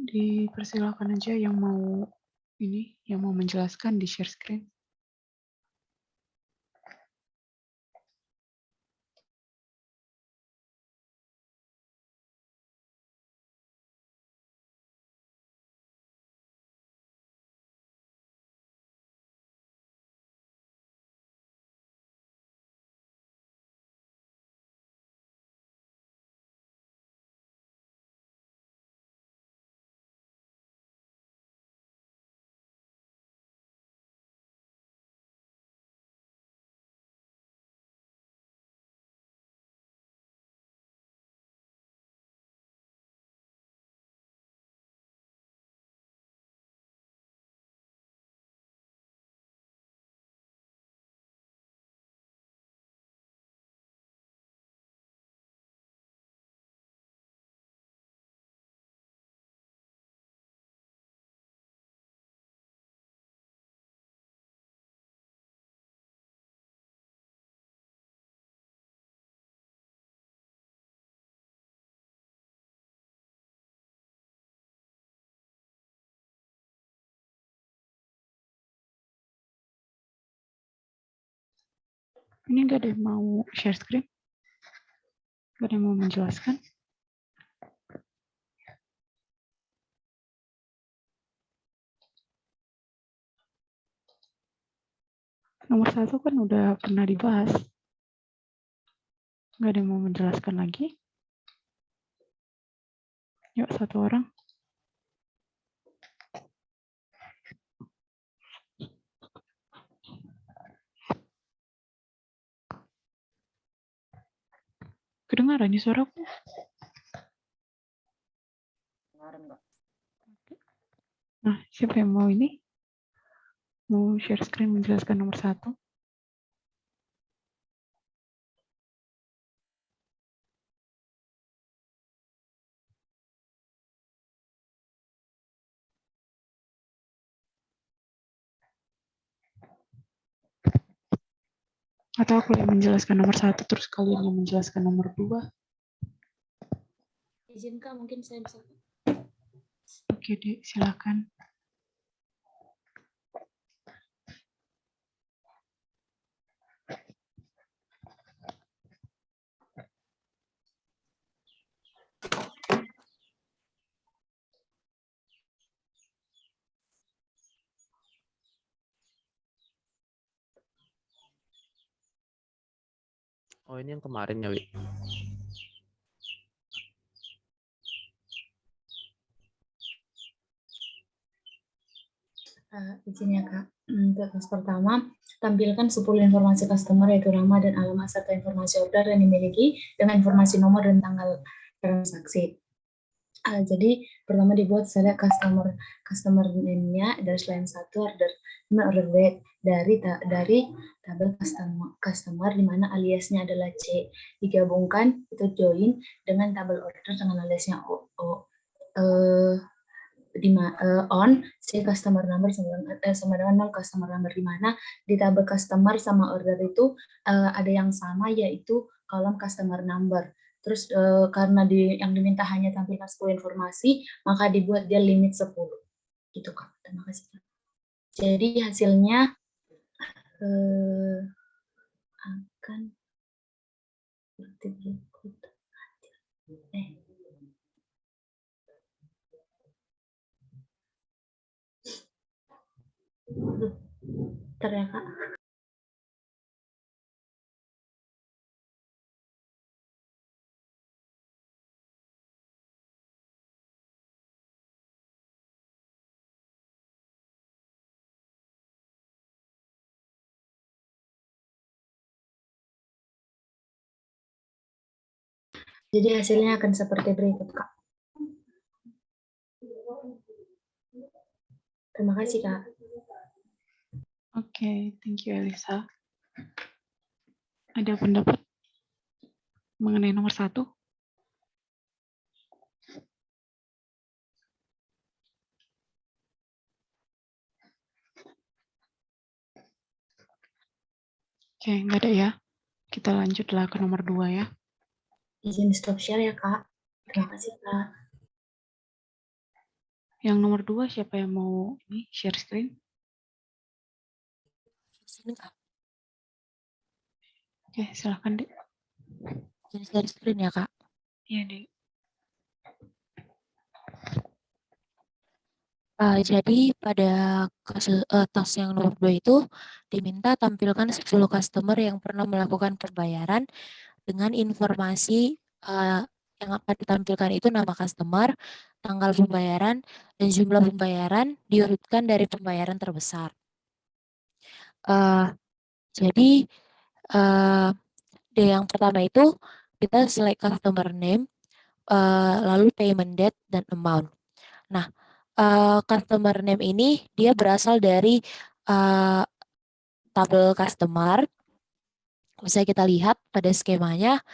Dipersilakan aja yang mau menjelaskan di share screen. Ini nggak ada yang mau share screen? Nggak ada yang mau menjelaskan? Nomor 1 kan udah pernah dibahas. Nggak ada yang mau menjelaskan lagi? Yuk, satu orang. Kedengaran nih suaraku? Nah, siapa yang mau ini? Mau share screen menjelaskan nomor 1? Atau aku yang menjelaskan nomor 1 terus kalian yang menjelaskan nomor 2? Izin Kak, mungkin saya bisa. Oke, Dek, silakan. Oh, ini yang kemarin ya, Wi? Izin ya Kak. Untuk kelas pertama, tampilkan 10 informasi customer yaitu nama dan alamat serta informasi order yang dimiliki dengan informasi nomor dan tanggal transaksi. Jadi pertama dibuat saya customer name-nya dari selain satu order date dari tabel customer di mana aliasnya adalah C, digabungkan itu join dengan tabel order dengan aliasnya on si customer number sama dengan 0 customer number, di mana di tabel customer sama order itu ada yang sama yaitu kolom customer number. Terus karena yang diminta hanya tampilkan 10 informasi, maka dibuat dia limit 10. Gitu Kak. Terima kasih. Jadi hasilnya akan seperti berikut. Bentar ya Kak. Jadi hasilnya akan seperti berikut Kak. Terima kasih Kak. Oke, thank you Elisa. Ada pendapat mengenai nomor 1? Oke, nggak ada ya. Kita lanjutlah ke nomor 2 ya. Izin stop share ya Kak. Terima kasih Kak. Yang nomor 2 siapa yang mau ini share screen? Sini Kak, Oke, silahkan Dek. jadi share screen ya Kak. Iya Dek. Jadi pada task yang nomor 2 itu diminta tampilkan 10 customer yang pernah melakukan pembayaran dengan informasi yang akan ditampilkan itu nama customer, tanggal pembayaran, dan jumlah pembayaran diurutkan dari pembayaran terbesar. Jadi yang pertama itu kita select customer name, lalu payment date dan amount. Nah, customer name ini dia berasal dari tabel customer. Bisa kita lihat pada skemanya,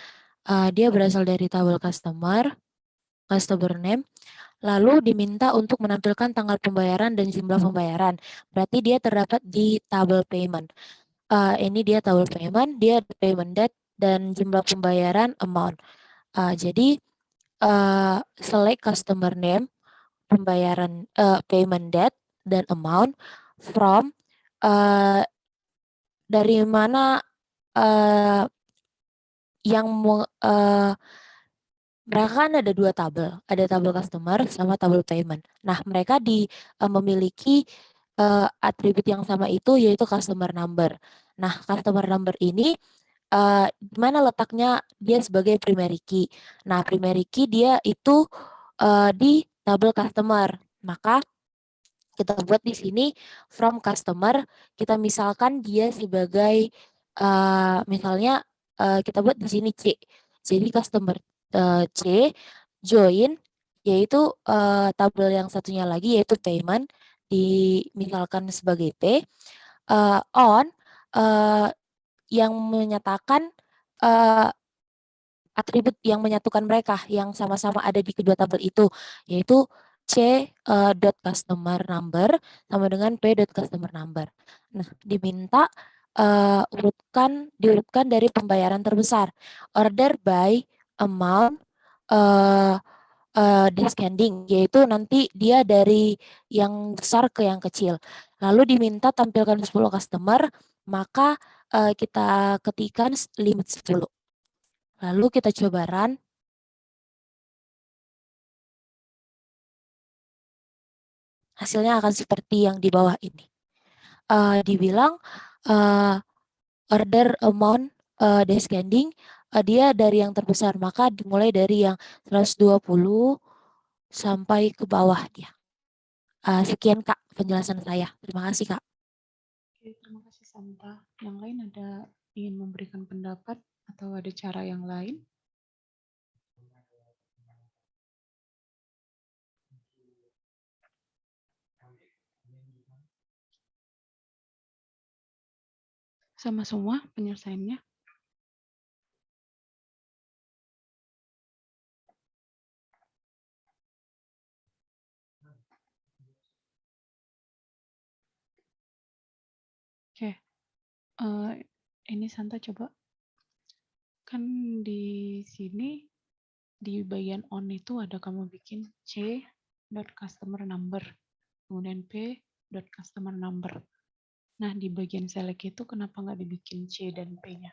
dia berasal dari tabel customer name, lalu diminta untuk menampilkan tanggal pembayaran dan jumlah pembayaran. Berarti dia terdapat di tabel payment. Ini dia tabel payment, dia ada payment date dan jumlah pembayaran amount. Jadi select customer name, pembayaran payment date dan amount from dari mana yang mereka kan ada 2 tabel, ada tabel customer sama tabel payment. Nah, mereka memiliki atribut yang sama itu yaitu customer number. Nah, customer number ini di mana letaknya dia sebagai primary key. Nah, primary key dia itu di tabel customer. Maka kita buat di sini from customer, kita misalkan dia sebagai misalnya kita buat di sini C. Jadi customer C join yaitu tabel yang satunya lagi yaitu payment misalkan sebagai P on yang menyatakan atribut yang menyatukan mereka yang sama-sama ada di kedua tabel itu yaitu dot customer number sama dengan dot customer number. Nah, diminta diurutkan dari pembayaran terbesar. Order by amount descending, yaitu nanti dia dari yang besar ke yang kecil. Lalu diminta tampilkan 10 customer, maka kita ketikkan limit 10. Lalu kita coba run. Hasilnya akan seperti yang di bawah ini. Dibilang order amount descending, dia dari yang terbesar, maka dimulai dari yang 120 sampai ke bawah dia. Sekian Kak penjelasan saya. Terima kasih Kak. Oke, terima kasih Santa. Yang lain ada ingin memberikan pendapat atau ada cara yang lain? Sama semua penyelesaiannya? Oke, ini Santa coba. Kan di sini di bagian on itu ada kamu bikin C dot customer number, kemudian P dot customer number. Nah, di bagian select itu kenapa nggak dibikin C dan P-nya?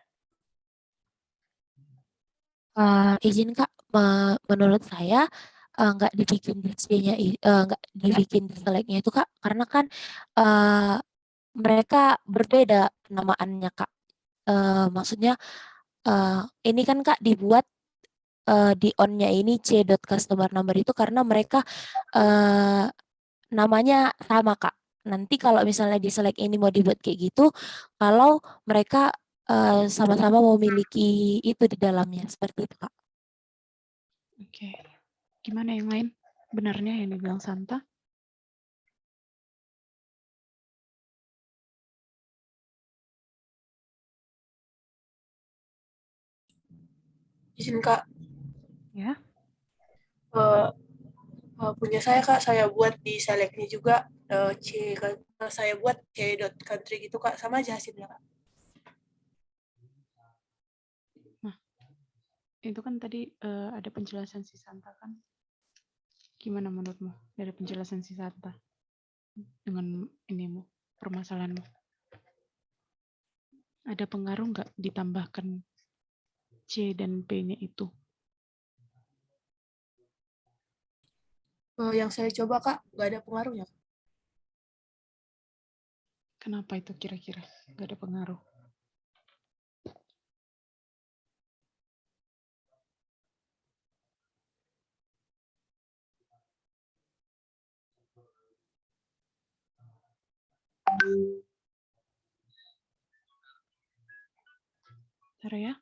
Izin Kak, menurut saya nggak dibikin display-nya, nggak dibikin select-nya itu Kak, karena kan mereka berbeda penamaannya Kak. Maksudnya ini kan Kak dibuat di on-nya ini c.customer number itu karena mereka namanya sama Kak. Nanti kalau misalnya di select ini mau dibuat kayak gitu, kalau mereka sama-sama memiliki itu di dalamnya, seperti itu Kak. Oke. Gimana yang lain? Benarnya yang dibilang Santa? Izin Kak, Ya. punya saya Kak, saya buat di select-nya juga saya buat c.country gitu Kak, sama aja hasilnya Kak. Nah, itu kan tadi ada penjelasan si Santa kan. Gimana menurutmu dari penjelasan si Santa dengan inimu, permasalahanmu? Ada pengaruh nggak ditambahkan C dan P-nya itu? Yang saya coba Kak, nggak ada pengaruhnya. Kenapa itu kira-kira nggak ada pengaruh? Bentar ya.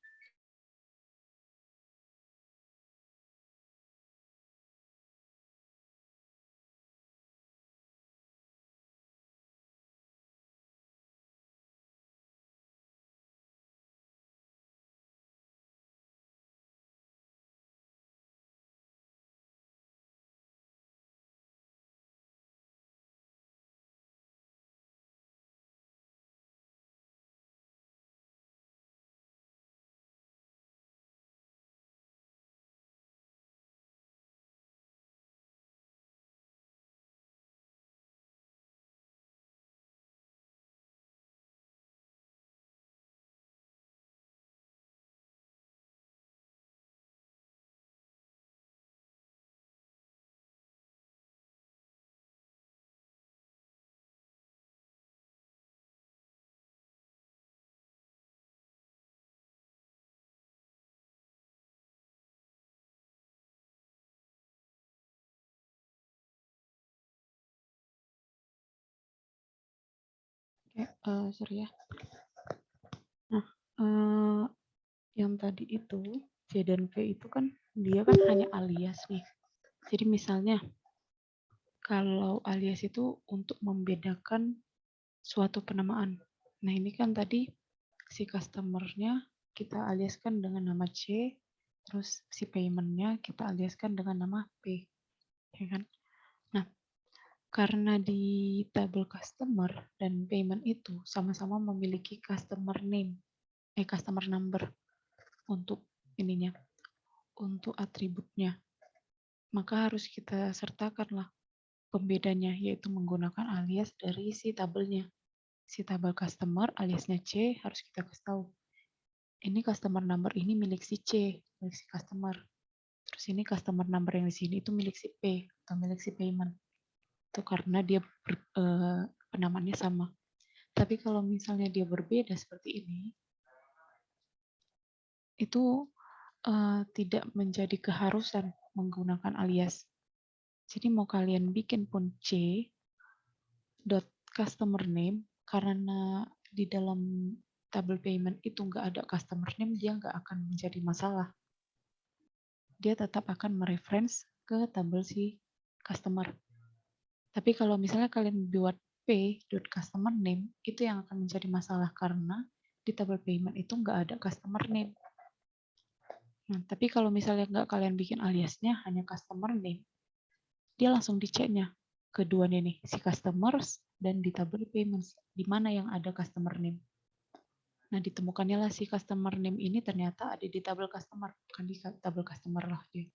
Oke, sorry ya. Nah, yang tadi itu C dan V itu kan dia kan hanya alias nih. Jadi misalnya kalau alias itu untuk membedakan suatu penamaan. Nah ini kan tadi si customer-nya kita aliaskan dengan nama C, terus si payment-nya kita aliaskan dengan nama P, ya kan? Nah, karena di tabel customer dan payment itu sama-sama memiliki customer name, customer number untuk ininya, untuk atributnya, maka harus kita sertakanlah pembedanya, yaitu menggunakan alias dari si tabelnya. Si tabel customer aliasnya C harus kita kasih tahu. Ini customer number ini milik si C, milik si customer. Terus ini customer number yang di sini itu milik si P atau milik si payment. Itu karena dia penamaannya sama. Tapi kalau misalnya dia berbeda seperti ini, itu tidak menjadi keharusan menggunakan alias. Jadi mau kalian bikin pun C dot customer name, karena di dalam tabel payment itu nggak ada customer name, dia nggak akan menjadi masalah. Dia tetap akan mereference ke tabel si customer. Tapi kalau misalnya kalian buat P dot customer name, itu yang akan menjadi masalah karena di tabel payment itu nggak ada customer name. Nah, tapi kalau misalnya nggak kalian bikin aliasnya, hanya customer name, dia langsung diceknya keduanya nih, si customers dan di tabel payments, di mana yang ada customer name. Nah, ditemukannya lah si customer name ini ternyata ada di tabel customer, bukan di tabel customer lah dia.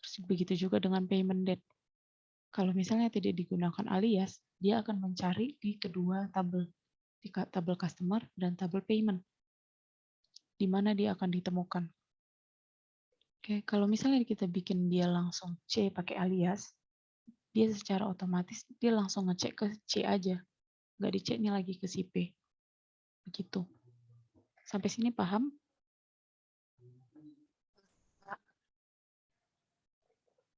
Terus begitu juga dengan payment date. Kalau misalnya tidak digunakan alias, dia akan mencari di kedua tabel, di tabel customer dan tabel payment, di mana dia akan ditemukan. Oke, kalau misalnya kita bikin dia langsung C pakai alias, dia secara otomatis dia langsung ngecek ke C aja, nggak diceknya lagi ke si P. Begitu. Sampai sini paham?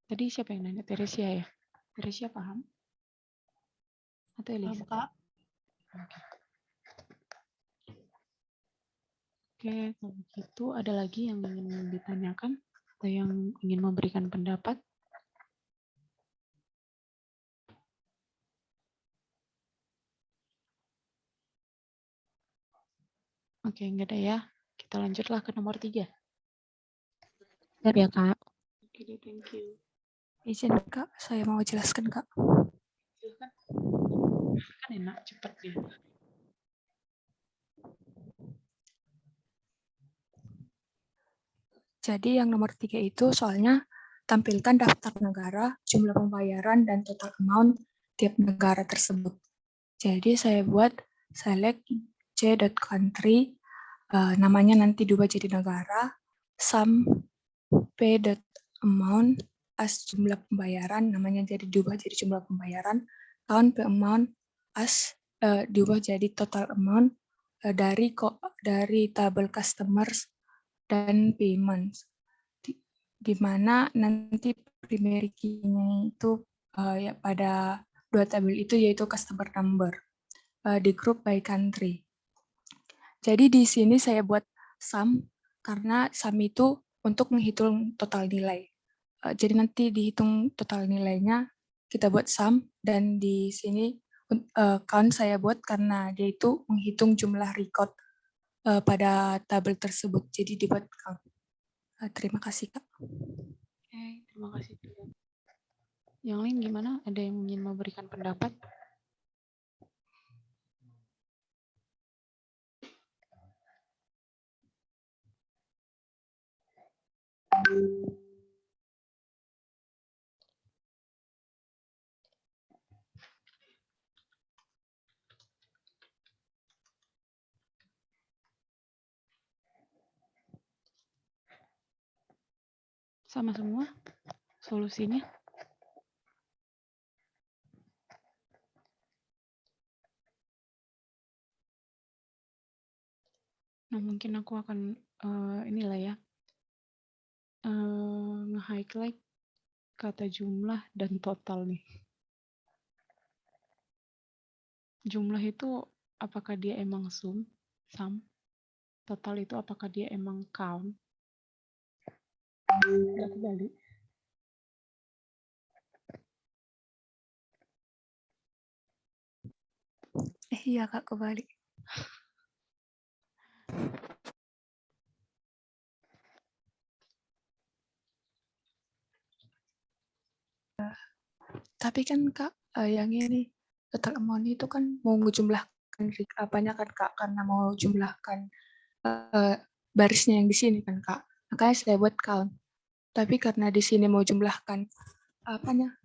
Tadi siapa yang nanya? Teresia ya? Teresia paham? Atau Elisa? Kak. Oke, kalau begitu ada lagi yang ingin ditanyakan atau yang ingin memberikan pendapat? Oke, enggak ada ya. Kita lanjutlah ke nomor 3. Benar ya, Kak? Oke, thank you. Izin Kak, saya mau jelaskan Kak. Silakan. Kan enak, cepat ya. Jadi yang nomor 3 itu soalnya tampilkan daftar negara, jumlah pembayaran, dan total amount tiap negara tersebut. Jadi saya buat select c.country, namanya nanti diubah jadi negara, sum p.amount as jumlah pembayaran, namanya jadi diubah jadi jumlah pembayaran, count p.amount as diubah jadi total amount dari tabel customers dan payments, di mana nanti primary key-nya itu ya pada dua tabel itu yaitu customer number di group by country. Jadi di sini saya buat sum karena sum itu untuk menghitung total nilai. Jadi nanti dihitung total nilainya, kita buat sum, dan di sini count saya buat karena dia itu menghitung jumlah record pada tabel tersebut. Jadi dibuat count. Terima kasih, Kak. Oke, terima kasih. Yang lain gimana? Ada yang ingin memberikan pendapat? Sama semua solusinya? Nah, mungkin aku akan inilah ya, nge-highlight kata jumlah dan total nih. Jumlah itu apakah dia emang sum? Total itu apakah dia emang count? Nggak kembali. Iya, Kak, kebalik. Tapi kan, Kak, yang ini total amount itu kan mau menjumlahkan apanya kan, Kak, karena mau jumlahkan barisnya yang di sini kan, Kak. Makanya saya buat count. Tapi karena di sini mau jumlahkan apanya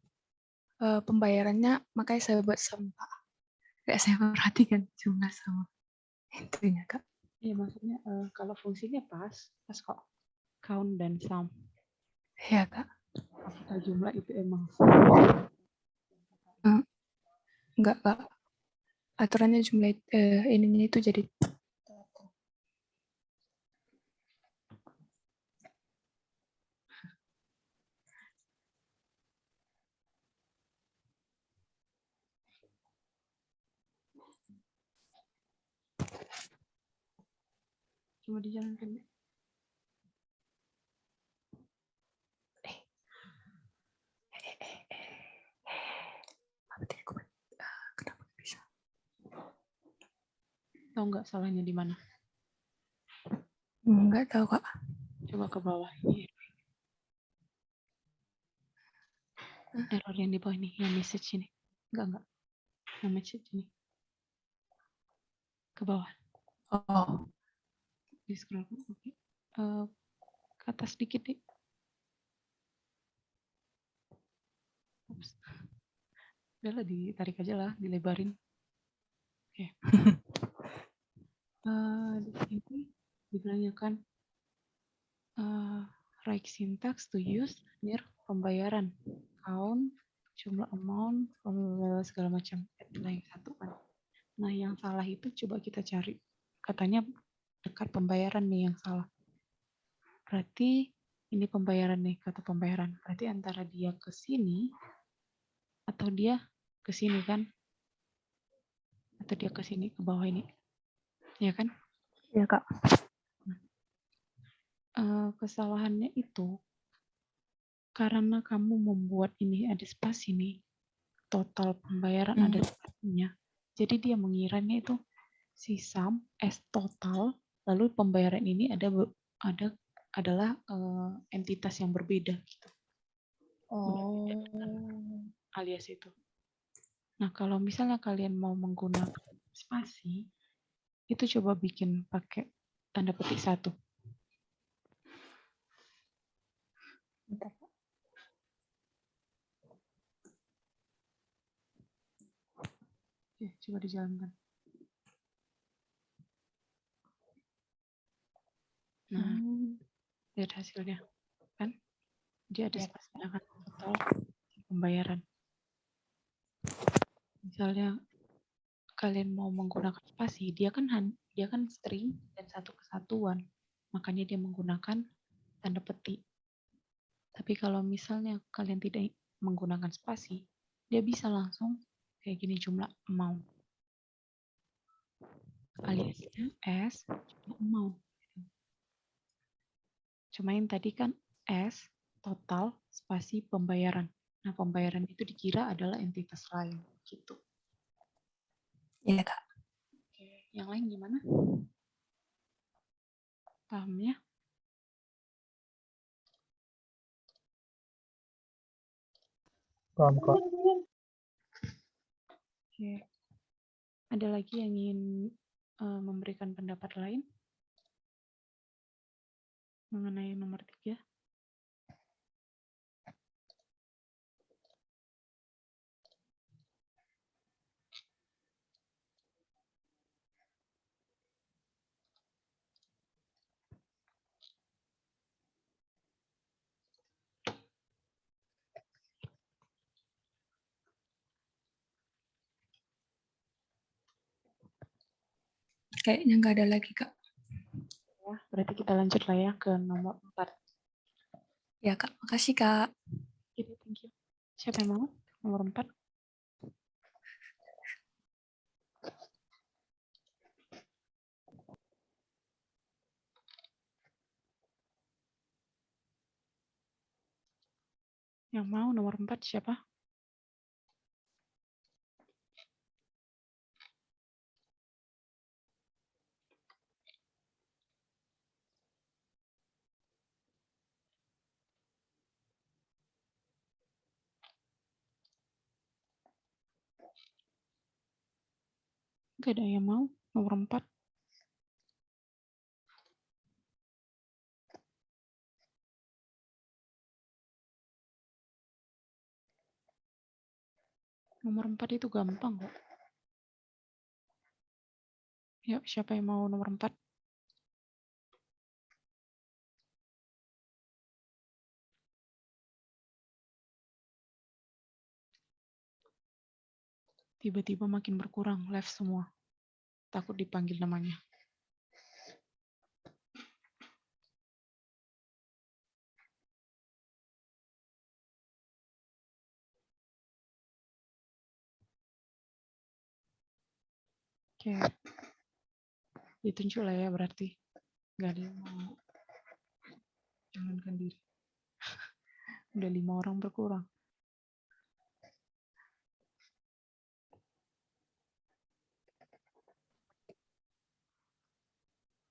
pembayarannya, makanya saya buat sum, Kak. Kayak saya perhatikan jumlah sama intinya, Kak. Iya, maksudnya kalau fungsinya pas kok. Count dan sum. Iya, Kak. Apakah jumlah itu emang Enggak, Kak. Aturannya jumlah ininya itu jadi cuma dijalankan? kenapa bisa? Tahu nggak salahnya di mana? Enggak tahu, Kak. Coba ke bawah. Ini error yang di bawah ini, yang message ini. Enggak. Yang message ini. Ke bawah. Oh, Di scroll. Oke. Ke atas sedikit deh. Ups. Udah lah, ditarik aja lah, dilebarin. Oke. Di sini ditanyakan right syntax to use near pembayaran, count, jumlah amount, segala macam. Yang satu kan. Nah, yang salah itu coba kita cari. Katanya dekat pembayaran nih yang salah. Berarti ini pembayaran nih, kata pembayaran. Berarti antara dia ke sini atau dia ke sini kan? Atau dia ke sini, ke bawah ini. Ya kan? iya, Kak. Kesalahannya itu karena kamu membuat ini ada spasi nih, total pembayaran ada spasinya. Jadi dia mengiranya itu si sum as total, lalu pembayaran ini adalah entitas yang berbeda gitu. Alias itu. Nah, kalau misalnya kalian mau menggunakan spasi, itu coba bikin pakai tanda petik 1. Bentar, Pak. Coba dijalankan. Nah, lihat hasilnya. Kan? Dia ada Ya. spasi akan total pembayaran. Misalnya kalian mau menggunakan spasi, dia kan string dan satu kesatuan. Makanya dia menggunakan tanda petik. Tapi kalau misalnya kalian tidak menggunakan spasi, dia bisa langsung kayak gini jumlah amount. Aliasnya S jumlah amount. Cuma yang tadi kan S total spasi pembayaran. Nah, pembayaran itu dikira adalah entitas lain gitu. Iya, Kak. Oke, yang lain gimana? Pahamnya? Paham kok. Oke. Ada lagi yang ingin memberikan pendapat lain mengenai nomor 3? Kayaknya nggak ada lagi, Kak. Ya, berarti kita lanjut lah ya ke nomor 4. Ya, Kak. Makasih, Kak. Gitu, thank you. Siapa yang mau? Nomor 4. Yang mau nomor 4 siapa? Gak ada yang mau nomor 4. Nomor 4 itu gampang kok. Yuk, siapa yang mau nomor 4? Tiba-tiba makin berkurang, left semua. Takut dipanggil namanya. Oke. Ditunjuk lah ya berarti. Gak ada yang mau calonkan diri. Udah 5 orang berkurang.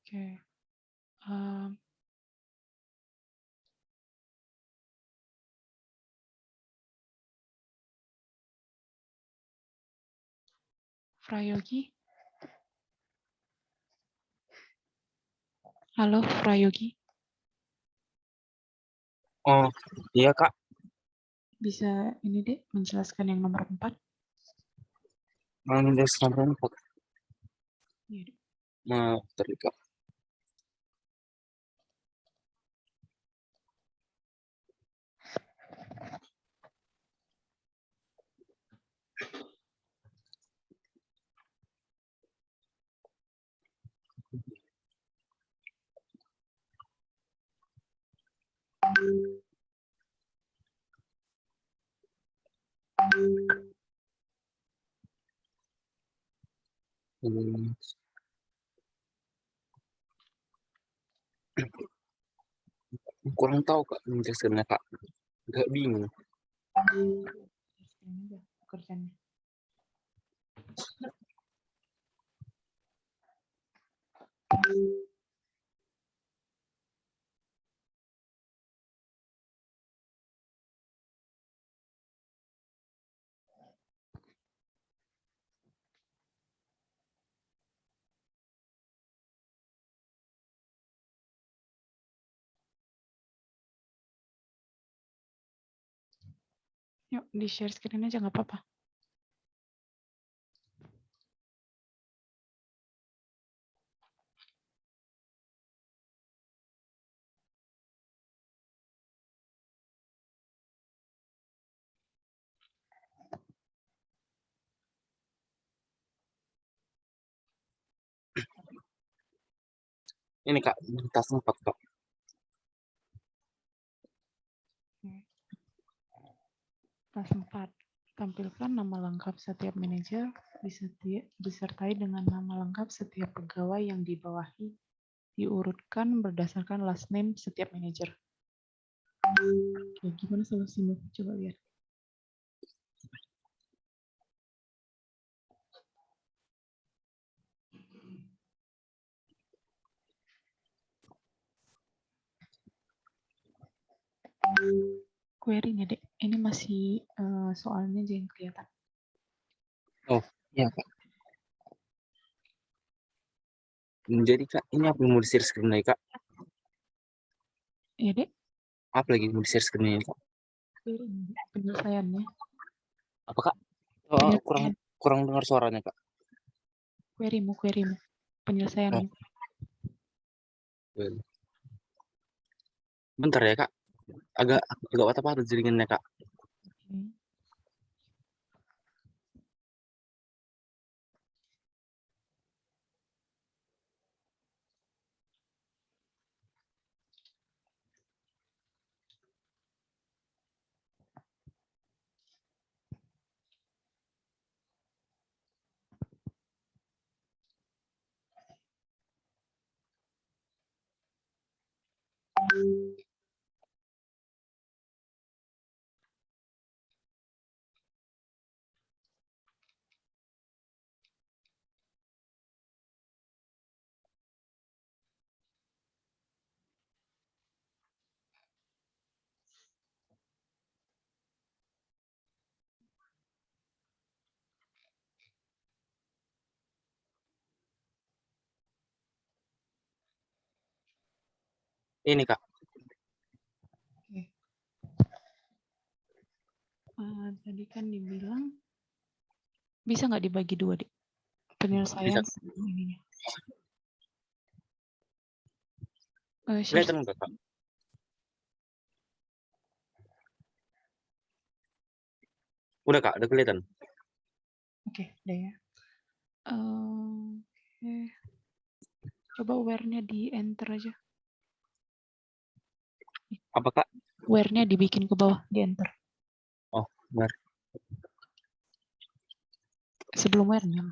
Oke. Prayogi. Halo, Prayogi. Oh, iya Kak. Bisa ini deh, menjelaskan yang nomor 4? Menjelaskan Kak. Iya, deh. Nah, terlihat. Kurang tahu Kak menjelaskannya Kak. Agak bingung. Ini aja pekerjaannya. Yuk, di share screen aja nggak apa-apa. Ini Kak, di tas 4 Kak. Tas 4. Tampilkan nama lengkap setiap manajer disertai dengan nama lengkap setiap pegawai yang dibawahi. Diurutkan berdasarkan last name setiap manajer. Oke, gimana solusinya? Coba lihat. Query-nya, Dek. Ini masih soalnya aja yang kelihatan. Oh, iya Kak. Jadi Kak, ini apa yang mau di-share screen lagi Kak? Iya, Dek. Apa lagi yang mau di-share screen ini Kak? Query-nya, Dek. Penyelesaiannya. Apa Kak? Oh, Penyelesaian. kurang dengar suaranya Kak. Query-mu. Penyelesaiannya. Bentar ya Kak. Agak patah-patah jaringannya Kak. Oke. Ini Kak. Oke. Tadi kan dibilang bisa nggak dibagi dua, Dek? Penyelesaian Bisa. ininya. Kelihatan nggak Kak? Udah Kak, udah kelihatan. Oke, udah ya. Oke. Coba where-nya di enter aja. Apa Kak? Where-nya dibikin ke bawah, di enter. Oh, benar. Sebelum where-nya.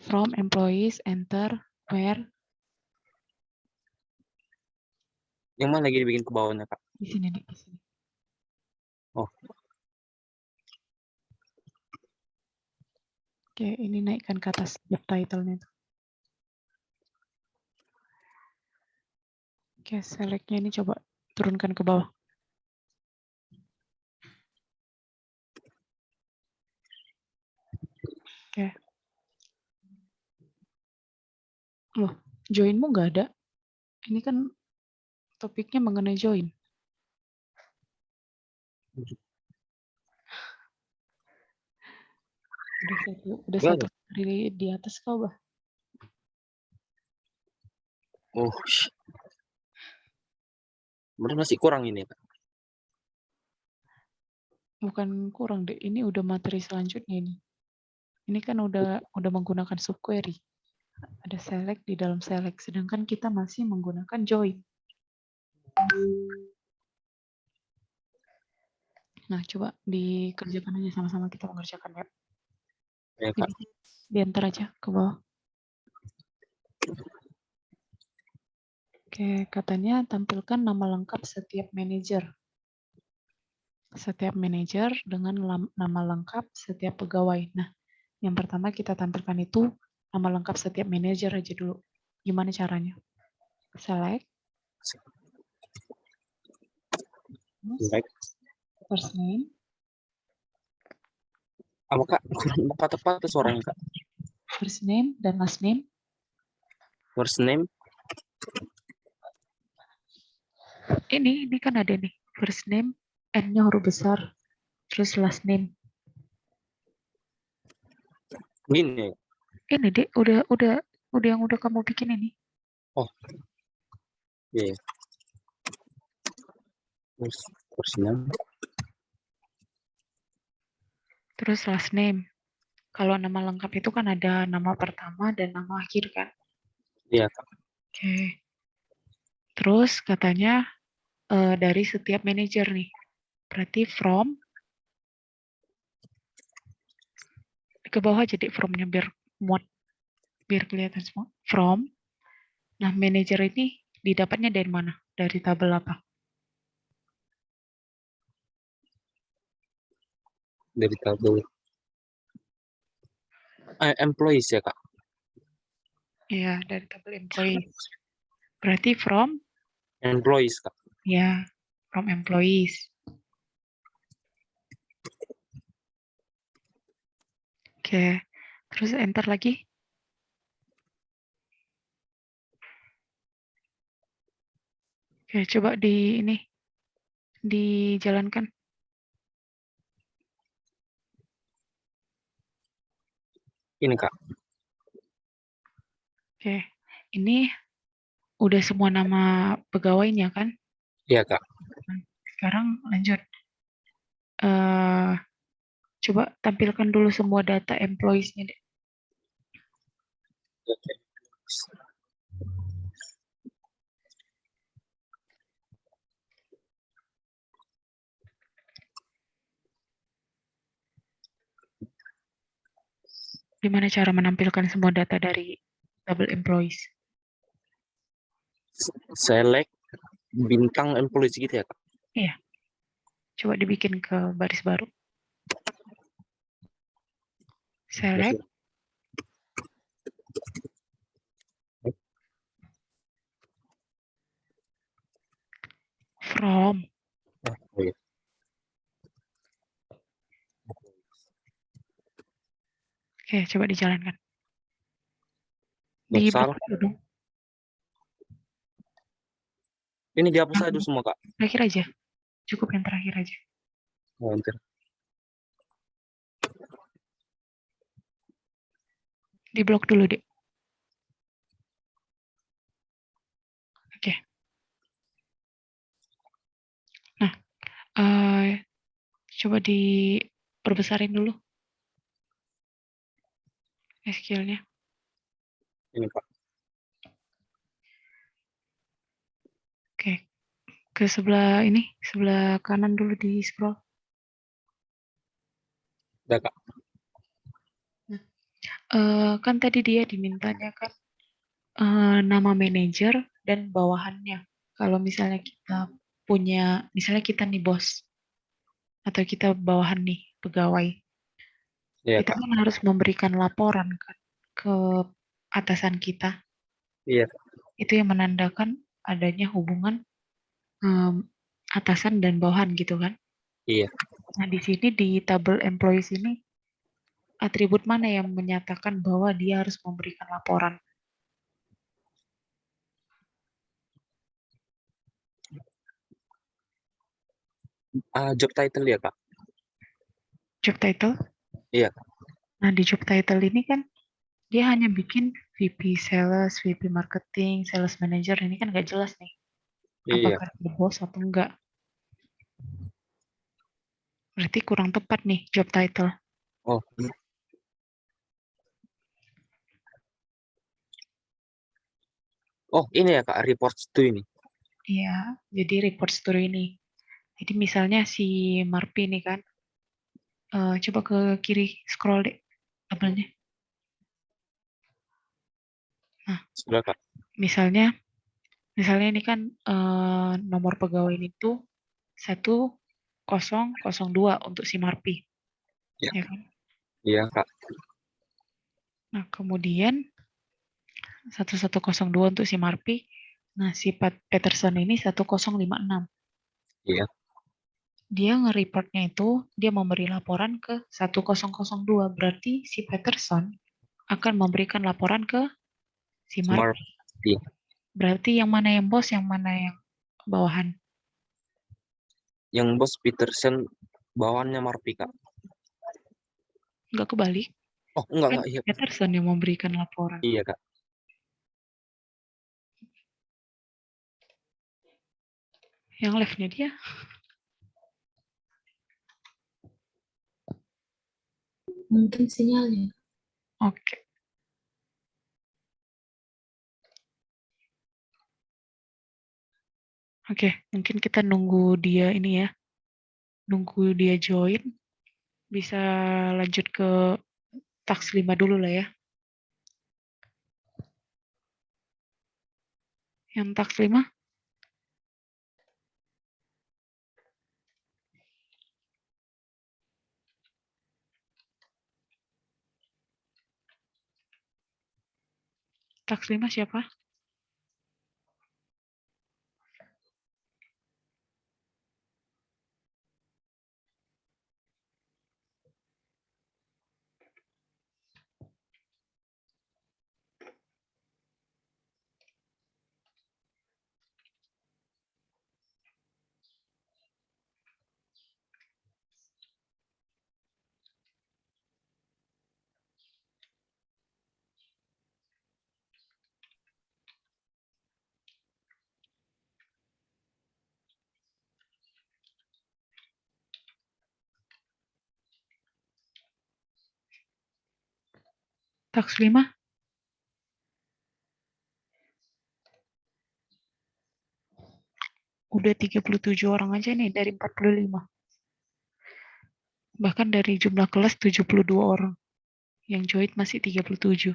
From employees, enter, where. Yang mana lagi dibikin ke bawahnya Kak? Di sini, Dek. Di sini. Oh. Oke, ini naikkan ke atas job title-nya. Oke, select-nya ini coba turunkan ke bawah. Oke. Loh, join-mu nggak ada? Ini kan topiknya mengenai join. Udah satu kali di atas kau, Bah. Oh, benar masih kurang ini Kak. Bukan kurang, Dek. Ini udah materi selanjutnya ini. Ini kan udah menggunakan subquery. Ada select di dalam select, sedangkan kita masih menggunakan join. Nah, coba dikerjakan aja sama-sama kita mengerjakan ya. Ya Kak. Diantar aja ke bawah. Oke, katanya tampilkan nama lengkap setiap manajer. Setiap manajer dengan nama lengkap setiap pegawai. Nah, yang pertama kita tampilkan itu nama lengkap setiap manajer aja dulu. Gimana caranya? Select. Select. First name. Apa Kak? Kurang patah-patah suaranya Kak. First name dan last name. First name. Ini kan ada nih. First name, N-nya huruf besar. Terus last name. Gini. Ini Dek, udah yang udah kamu bikin ini. Oh. Iya. Yeah. First name. Terus last name. Kalau nama lengkap itu kan ada nama pertama dan nama akhir kan. Iya, Kak. Oke. Terus katanya dari setiap manajer nih. Berarti from ke bawah jadi from-nya biar muat, biar kelihatan semua. From. Nah, manajer ini didapatnya dari mana? Dari tabel apa? Dari tabel employees ya, Kak. Iya, dari tabel employees. Berarti from, Employees, Kak. ya, from employees. Oke, terus enter lagi. Oke, coba dijalankan. Ini, Kak. Oke, ini udah semua nama pegawainya kan? Iya, Kak. Sekarang lanjut. Coba tampilkan dulu semua data employees-nya deh. Gimana cara menampilkan semua data dari tabel employees? Select bintang employees gitu ya, Kak. Iya. Coba dibikin ke baris baru. Select from. Oh, iya. Oke, coba dijalankan. Di Dorsal. blok dulu. Ini dihapus aja semua, Kak. Terakhir aja. Cukup yang terakhir aja. Oh, bentar. Di blok dulu, Dek. Oke. Nah, coba diperbesarin dulu SQL-nya. Ini, Pak. Oke. Ke sebelah ini, sebelah kanan dulu di scroll. Udah, Kak. Kan tadi dia dimintanya kan nama manajer dan bawahannya. Kalau misalnya kita punya, misalnya kita nih bos, atau kita bawahan nih pegawai, Iya, kita Kak. kan harus memberikan laporan kan ke atasan kita. Iya. Itu yang menandakan adanya hubungan atasan dan bawahan gitu kan. Iya. Nah di sini di tabel employees ini atribut mana yang menyatakan bahwa dia harus memberikan laporan? Job title ya, Kak. Job title? Iya. Nah di job title ini kan dia hanya bikin VP Sales, VP Marketing, Sales Manager, ini kan nggak jelas nih. Iya. Apakah dia bos atau enggak. Berarti kurang tepat nih job title. Oh. Oh, ini ya, Kak, reports to ini. Iya, jadi report story ini. Jadi misalnya si Marpi nih kan, coba ke kiri scroll deh tabelnya. Nah, Sudah, Kak. misalnya ini kan nomor pegawai itu 1002 untuk si Marpi, Ya. ya kan? Iya, Kak. Nah, kemudian 1102 untuk si Marpi. Nah, si Peterson ini 1056. Iya. Dia nge-reportnya itu, dia memberi laporan ke 1002. Berarti si Peterson akan memberikan laporan ke si Smart. Marpi. Iya. Berarti yang mana yang bos, yang mana yang bawahan? Yang bos Peterson bawaannya Marpi, Kak. Enggak kebalik. Oh, enggak, Kan iya. Peterson yang memberikan laporan. Iya, Kak. Yang left-nya dia. Mungkin sinyalnya. Oke. Oke, mungkin kita nunggu dia ini ya. Nunggu dia join. Bisa lanjut ke task 5 dulu lah ya. Yang task 5. Task 5 siapa? Task 5. Udah 37 orang aja nih dari 45. Bahkan dari jumlah kelas 72 orang. Yang join masih 37.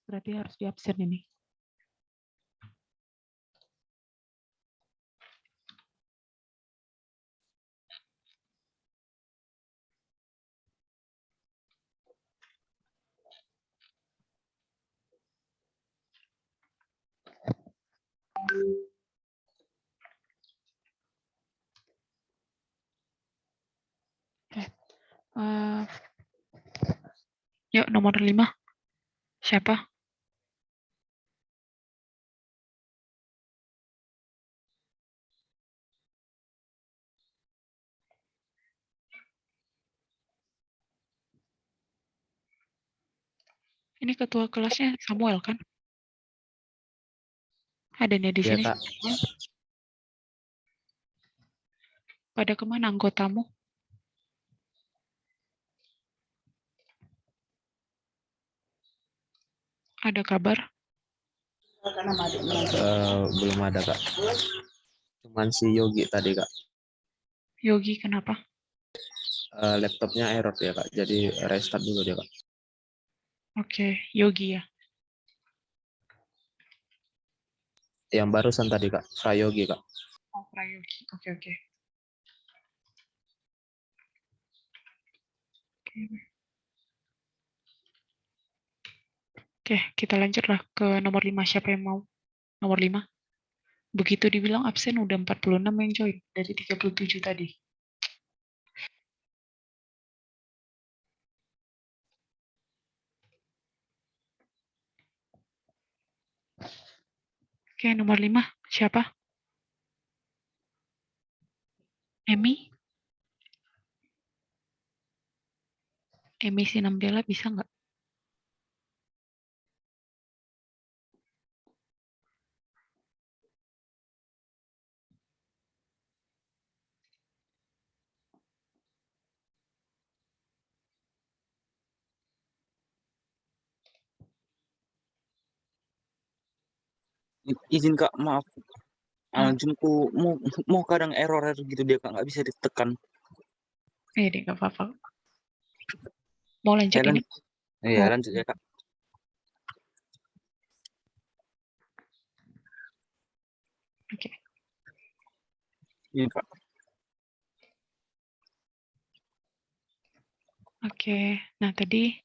Berarti harus di absen ini. Yuk, nomor 5. Siapa? Ini ketua kelasnya Samuel kan? Ada nih di Iya, sini. Kak. Pada kemana anggotamu? Ada kabar? Belum ada, Kak. Cuman si Yogi tadi, Kak. Yogi kenapa? Laptopnya error ya, Kak. Jadi restart dulu dia, Kak. Oke, Yogi ya. Yang barusan tadi, Kak. Prayogi, Kak. Oh, Prayogi. Oke. Oke, kita lanjutlah ke nomor 5. Siapa yang mau? Nomor 5. Begitu dibilang absen udah 46 yang join dari 37 tadi. Oke, nomor 5. Siapa? Emi? Emi Sinambela bisa nggak? Izin, Kak. Maaf. Ah, Zoom-ku mau kadang error gitu dia, Kak. Nggak bisa ditekan. deh, nggak apa-apa. Mau lanjut ini? Iya, Oh, lanjut ya, Kak. oke. Iya, Kak. Oke. Nah, tadi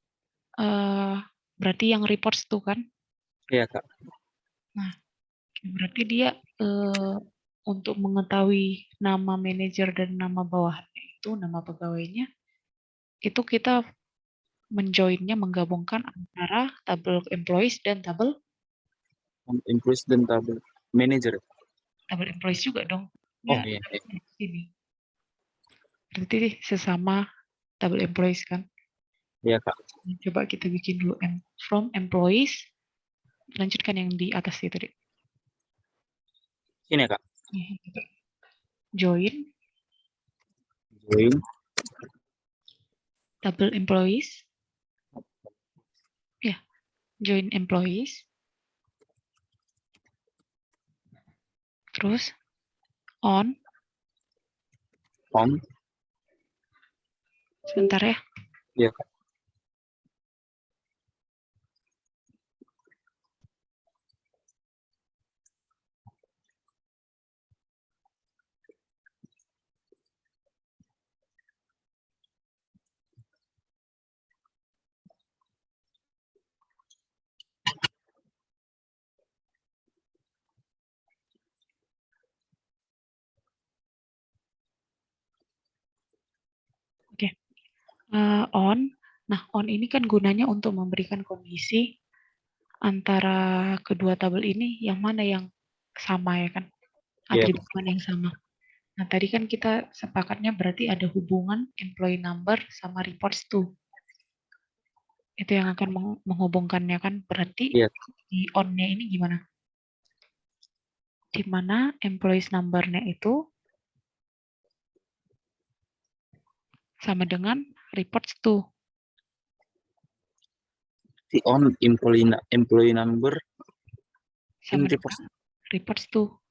berarti yang reports tuh kan? Iya, Kak. Nah, berarti dia untuk mengetahui nama manajer dan nama bawahannya itu, nama pegawainya, itu kita menjoinnya, menggabungkan antara tabel employees dan tabel Employees dan tabel manager. employees juga dong. Oh, Ya, iya. ini. Berarti sesama tabel employees kan? Iya, Kak. Coba kita bikin dulu from employees. Lanjutkan yang di atas itu tadi. Sini ya, Kak. Join tabel employees. Ya, join employees. Terus on, sebentar ya. Iya, Kak. On. Nah, on ini kan gunanya untuk memberikan kondisi antara kedua tabel ini yang mana yang sama ya kan? Iya. Atribut mana yang sama. Nah, tadi kan kita sepakatnya berarti ada hubungan employee number sama reports to. Itu yang akan menghubungkannya kan? Berarti Iya. di on-nya ini gimana? Di mana employees number-nya itu sama dengan reports to. Si on employee number Sama in dengan reports to.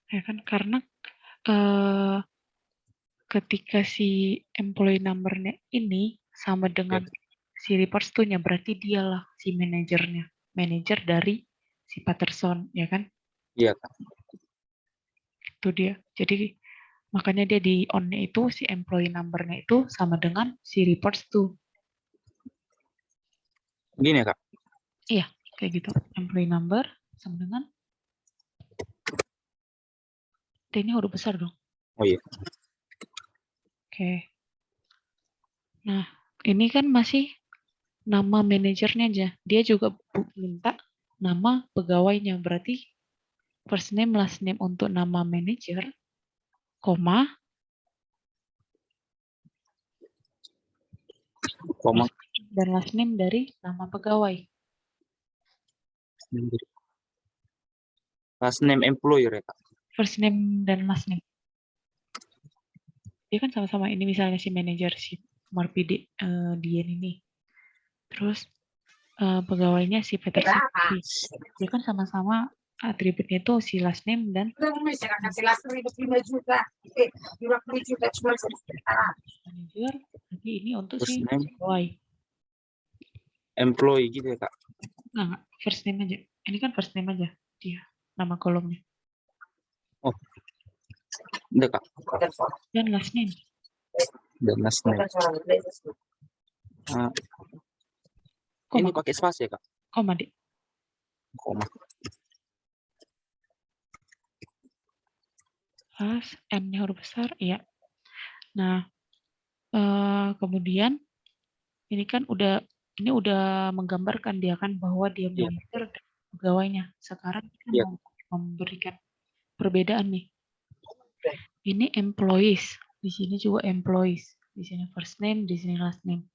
Ya kan? Karena ketika si employee number-nya ini sama dengan si reports to-nya, berarti dialah si manajernya. Manajer dari si Patterson, ya kan? Iya, Kak. Itu dia. Jadi makanya dia di on-nya itu, si employee number-nya itu sama dengan si reports to. Gini ya, Kak. Iya, kayak gitu. Employee number sama dengan T-nya huruf besar dong. Oh iya. Oke. Nah, ini kan masih nama manajernya aja. Dia juga minta nama pegawainya. Berarti first name, last name untuk nama manajer, koma, dan last name dari nama pegawai. Last name employer ya, Kak. First name dan last name. Dia kan sama-sama ini misalnya si manajer si Marpidi Dian ini. Terus pegawainya si Peterson. Dia kan sama-sama atributnya itu si last name dan manajer. Jadi ini untuk First si name pegawai. employee gitu ya, Kak. Nah, first name aja. Ini kan first name aja dia nama kolomnya. Oh. Udah, Kak. Dan last name. Dan last name. Ini pakai spasi ya, Kak? Koma, Dik. Koma. Pas M-nya huruf besar, iya. Nah, kemudian ini kan udah menggambarkan dia kan bahwa dia manajer pegawainya. Sekarang kita mau memberikan perbedaan nih. Ini employees, di sini juga employees. Di sini first name, di sini last name.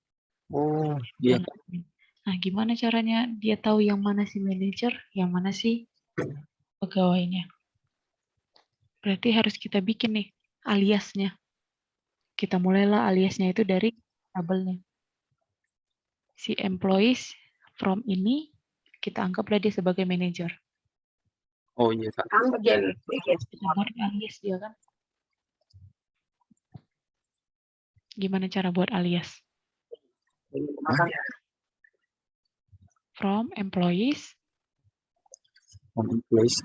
Oh, iya. Nah, gimana caranya dia tahu yang mana si manajer, yang mana si pegawainya? Berarti harus kita bikin nih aliasnya. Kita mulailah aliasnya itu dari tabelnya. Si employees from ini kita anggaplah dia sebagai manajer. Oh iya, Kak. Kita buat alias dia kan. Gimana cara buat alias? From employees. From employees.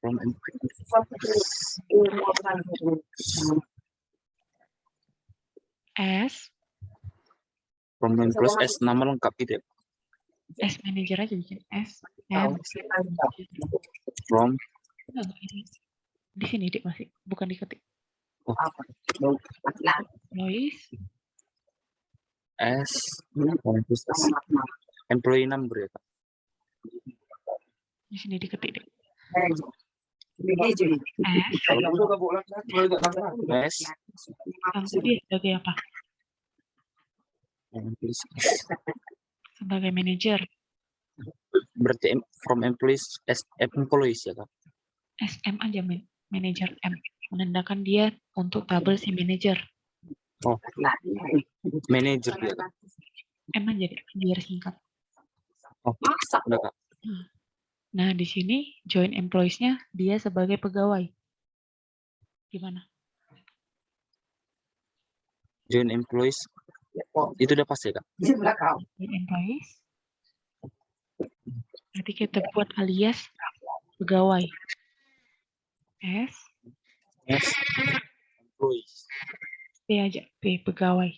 From employees. As. From employees as nama lengkap gitu ya. As manager aja bikin S. From. Di sini Dik masih, bukan diketik. Oh. Employees. As. Employee number ya, Kak. Di sini diketik Dik. S. Dia sebagai apa? Sebagai manajer. Berarti from employees as employees ya, Kak? SM aja manajer M. Menandakan dia untuk tabel si manajer. Oh. Manajer dia, Kak. M aja biar singkat. Oh, udah, Kak. Nah, di sini join employees-nya dia sebagai pegawai. Gimana? Join employees itu udah pasti Kak. Join employees. Nanti kita buat alias pegawai. S, Yes. Employees. P aja, P pegawai.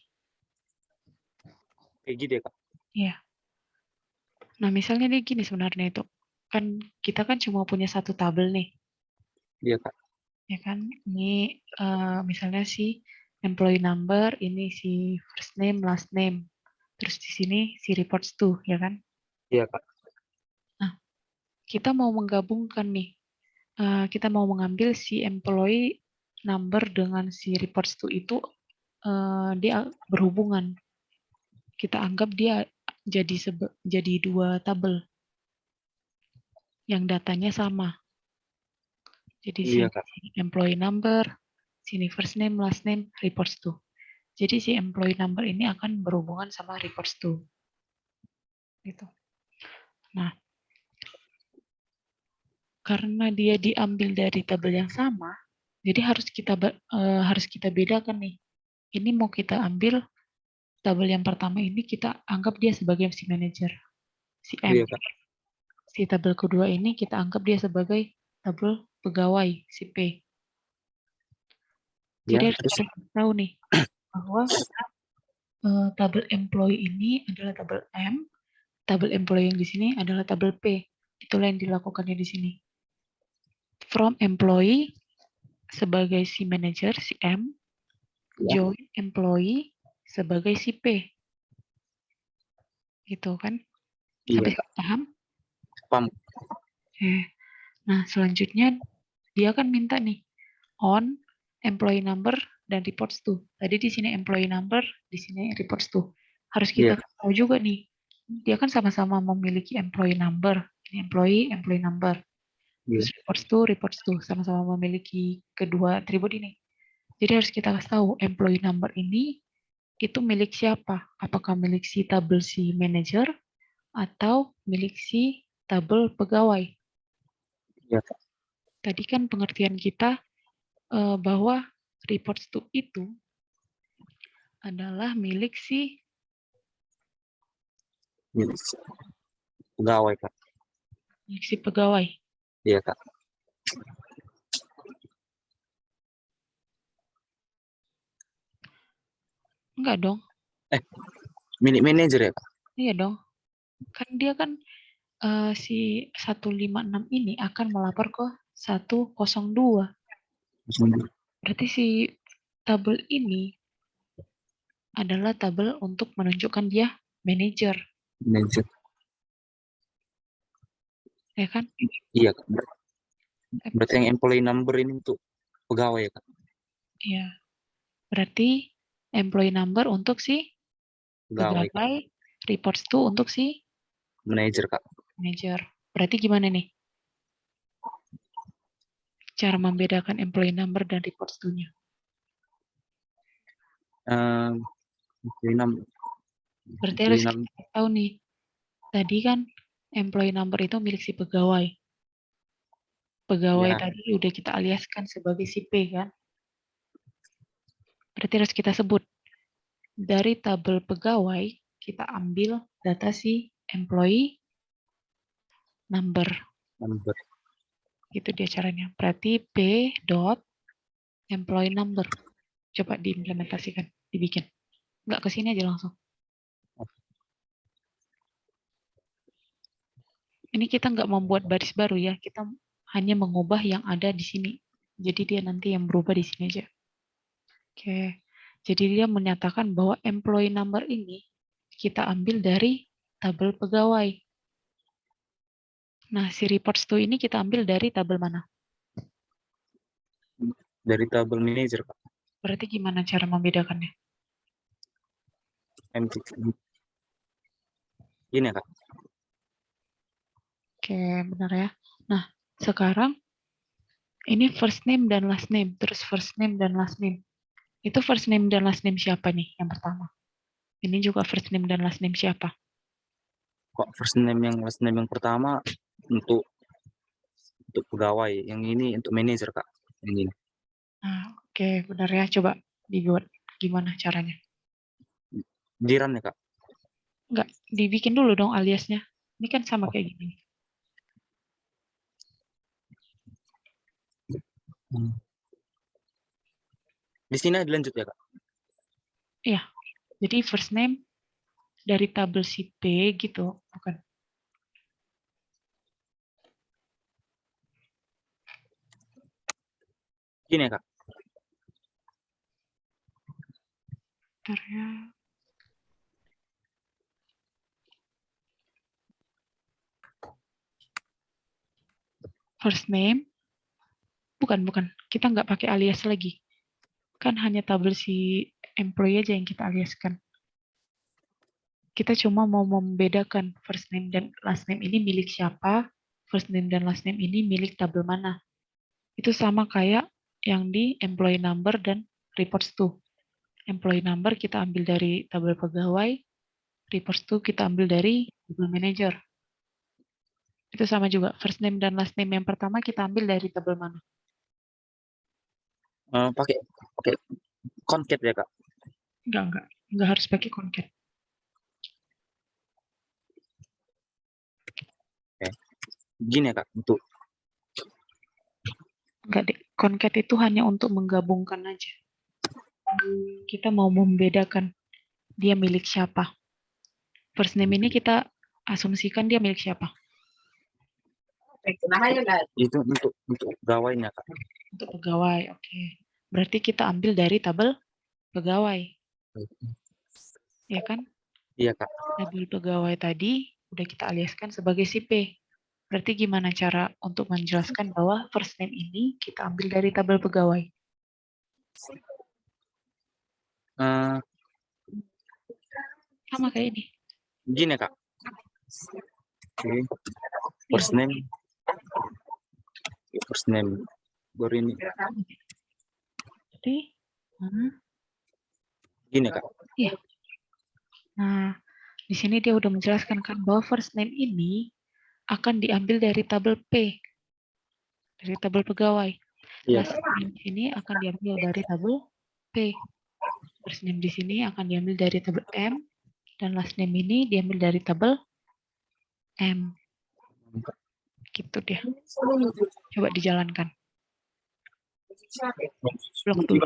Kayak gitu ya Kak. Ya. Nah, misalnya nih gini sebenarnya itu. Kan kita kan cuma punya satu tabel nih. Iya Kak. Ya kan? Ini misalnya si employee number, ini si first name, last name. Terus di sini si reports to, ya kan? Iya Kak. Nah, kita mau menggabungkan nih. Kita mau mengambil si employee number dengan si reports to itu dia berhubungan. Kita anggap dia jadi dua tabel yang datanya sama. Jadi Iya Kak. si employee number, sini first name, last name, reports to. Jadi si employee number ini akan berhubungan sama reports to. Gitu. Nah, karena dia diambil dari tabel yang sama, jadi harus kita bedakan nih. Ini mau kita ambil tabel yang pertama ini kita anggap dia sebagai si manager, si M. Iya Kak. Si tabel kedua ini kita anggap dia sebagai tabel pegawai, si P. Jadi Ya, harus terus kita tahu nih bahwa tabel employee ini adalah tabel M, tabel employee yang di sini adalah tabel P. Itulah yang dilakukannya di sini. From employee sebagai si manager, si M, ya. join employee sebagai si P. Gitu kan? Iya Sampai Kak. paham? Paham. Nah, selanjutnya dia kan minta nih on employee number dan reports to. Tadi di sini employee number, di sini reports to. Harus kita Iya. tahu juga nih. Dia kan sama-sama memiliki employee number. Ini employee number. Iya. Terus reports to, sama-sama memiliki kedua atribut ini. Jadi harus kita kasih tahu employee number ini itu milik siapa? Apakah milik si tabel si manager atau milik si tabel pegawai? Iya Kak. Tadi kan pengertian kita bahwa reports to itu adalah milik si Milik pegawai Kak. pegawai. Iya Kak. Enggak dong. Milik manajer ya Kak. Iya dong. Kan dia kan si 156 ini akan melapor ke 102. Berarti si tabel ini adalah tabel untuk menunjukkan dia manajer, Manajer. ya kan? Iya Kak. Berarti yang employee number ini untuk pegawai ya Kak. Iya. Berarti employee number untuk si Pegawai Kak. pegawai, reports to untuk si Manajer Kak. manajer. Berarti gimana nih? Cara membedakan employee number dan reports to-nya. Employee number. Berarti harus kita tahu nih. Tadi kan employee number itu milik si pegawai. Pegawai Ya. tadi udah kita aliaskan sebagai si P kan. Berarti harus kita sebut. Dari tabel pegawai, kita ambil data si employee number. Number. Gitu dia caranya. Berarti P dot employee number. Coba diimplementasikan, dibikin. Nggak ke sini aja langsung. Ini kita nggak membuat baris baru ya, kita hanya mengubah yang ada di sini. Jadi dia nanti yang berubah di sini aja. Oke, jadi dia menyatakan bahwa employee number ini kita ambil dari tabel pegawai. Nah, si reports to ini kita ambil dari tabel mana? Dari tabel manajer Kak. Berarti gimana cara membedakannya? Ini ya Kak. Oke, benar ya. Nah, sekarang ini first name dan last name, terus first name dan last name. Itu first name dan last name siapa nih yang pertama? Ini juga first name dan last name siapa? Kok first name yang last name yang pertama untuk untuk pegawai, yang ini untuk manajer Kak. Yang ini. Nah, oke, benar ya. Coba dibuat gimana caranya? Jiran ya Kak. Enggak, dibikin dulu dong aliasnya. Ini kan sama kayak gini. Di sini dilanjut ya Kak. Iya, jadi first name dari tabel si P gitu, bukan? Gini ya Kak. Bentar ya. First name, bukan. Kita nggak pakai alias lagi. Kan hanya tabel si employee aja yang kita aliaskan. Kita cuma mau membedakan first name dan last name ini milik siapa, first name dan last name ini milik tabel mana. Itu sama kayak yang di employee number dan reports to. Employee number kita ambil dari tabel pegawai, reports to kita ambil dari tabel manager. Itu sama juga, first name dan last name yang pertama kita ambil dari tabel mana? Pakai concat ya Kak. Enggak harus pakai concat. Gini ya Kak, untuk Enggak deh, concat itu hanya untuk menggabungkan aja. Kita mau membedakan dia milik siapa. First name ini kita asumsikan dia milik siapa? itu untuk pegawainya Kak. Untuk pegawai, oke. Berarti kita ambil dari tabel pegawai, ya kan? Iya Kak. Tabel pegawai tadi udah kita aliaskan sebagai si P. Berarti gimana cara untuk menjelaskan bahwa first name ini kita ambil dari tabel pegawai? Sama kayak ini. Gini ya Kak. Oke. First name. First name. Baru ini. Jadi, Gini ya Kak. iya. Nah, di sini dia udah menjelaskan kan bahwa first name ini akan diambil dari tabel P, dari tabel pegawai. Iya. Last name ini akan diambil dari tabel P. First name di sini akan diambil dari tabel M, dan last name ini diambil dari tabel M. Gitu dia. Coba dijalankan. Belum tuh.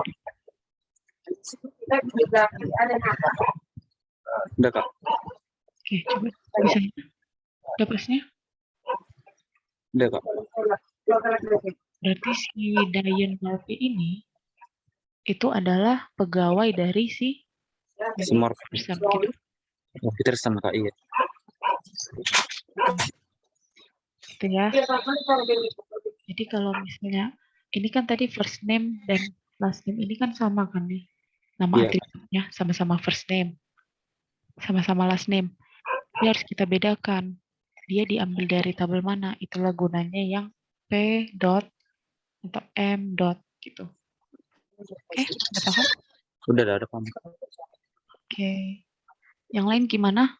Udah Kak. Oke, coba bisa. Udah pasnya? Udah Kak. Berarti si Diane Murphy ini itu adalah pegawai dari si Peterson gitu. Peterson Kak, iya. Gitu ya. Jadi kalau misalnya ini kan tadi first name dan last name ini kan sama kan nih. Nama atributnya sama-sama first name. Sama-sama last name. Jadi harus kita bedakan. Dia diambil dari tabel mana. Itulah gunanya yang P dot atau M dot gitu. Oke, udah paham? Udah ada paham. Oke. Yang lain gimana?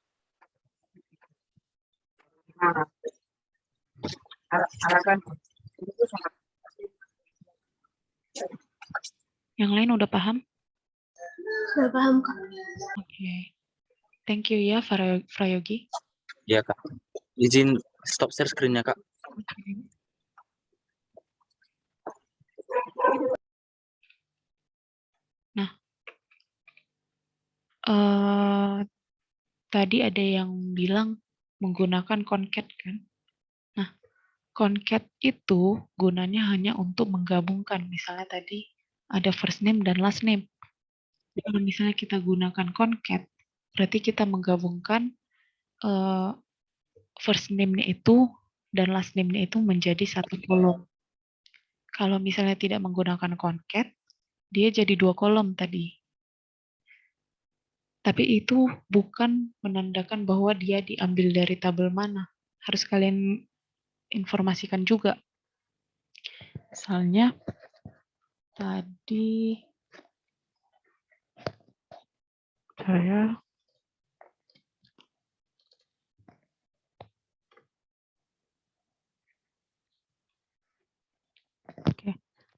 Yang lain udah paham? Sudah paham, Kak. Oke. Thank you ya, Frayogi. Iya Kak. Izin stop share screen-nya Kak. Nah, tadi ada yang bilang menggunakan concat kan? Nah, concat itu gunanya hanya untuk menggabungkan. Misalnya tadi ada first name dan last name. Kalau misalnya kita gunakan concat, berarti kita menggabungkan first name-nya itu dan last name-nya itu menjadi satu kolom. Kalau misalnya tidak menggunakan concat, dia jadi 2 kolom tadi. Tapi itu bukan menandakan bahwa dia diambil dari tabel mana. Harus kalian informasikan juga. Misalnya tadi saya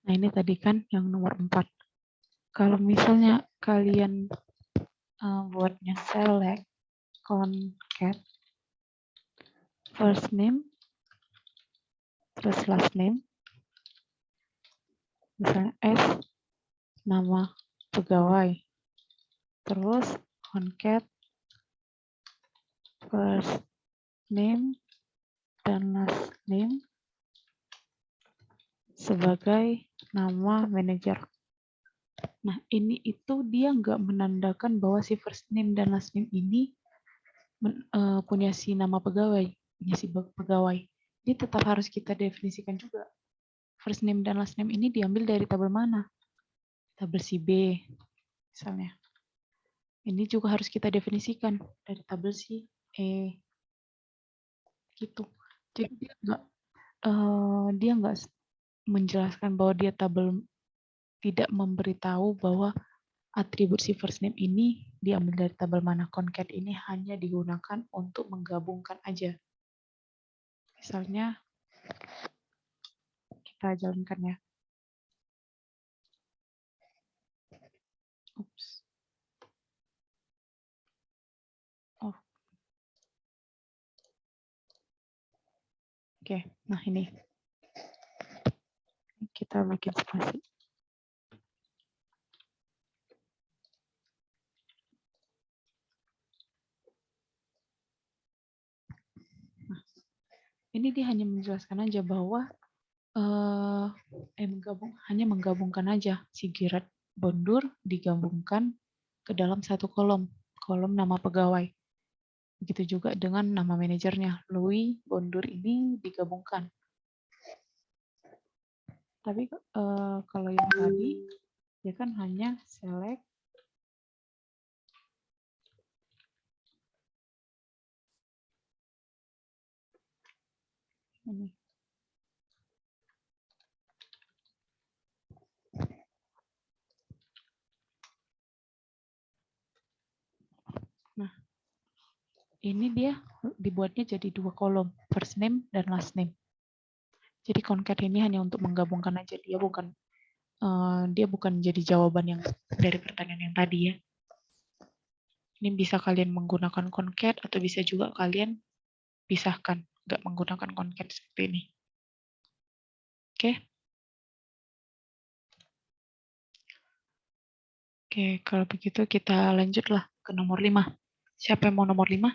Nah, ini tadi kan yang nomor 4. Kalau misalnya kalian buatnya select concat first name terus last name, misalnya S nama pegawai, terus concat first name dan last name sebagai nama manajer. Nah, ini itu dia nggak menandakan bahwa si first name dan last name ini punya si nama pegawai, punya si pegawai. Ini tetap harus kita definisikan juga. First name dan last name ini diambil dari tabel mana? Tabel si B, misalnya. Ini juga harus kita definisikan dari tabel si E. Gitu. Jadi dia nggak menjelaskan bahwa dia tabel tidak memberitahu bahwa atribut si first name ini diambil dari tabel mana. Concat ini hanya digunakan untuk menggabungkan aja. Misalnya kita jalankan ya. Oops. Oh. Oke, nah ini. Kita bikin spasi. Nah, ini dia hanya menjelaskan aja bahwa hanya menggabungkan aja si Gerard Bondur digabungkan ke dalam satu kolom nama pegawai. Begitu juga dengan nama manajernya, Louis Bondur ini digabungkan. Tapi kalau yang tadi dia kan hanya select ini. Nah, ini dia dibuatnya jadi 2 kolom, first name dan last name. Jadi concat ini hanya untuk menggabungkan aja, dia bukan jadi jawaban yang dari pertanyaan yang tadi ya. Ini bisa kalian menggunakan concat atau bisa juga kalian pisahkan, nggak menggunakan concat seperti ini. Oke. Oke, kalau begitu kita lanjutlah ke nomor 5. Siapa yang mau nomor 5?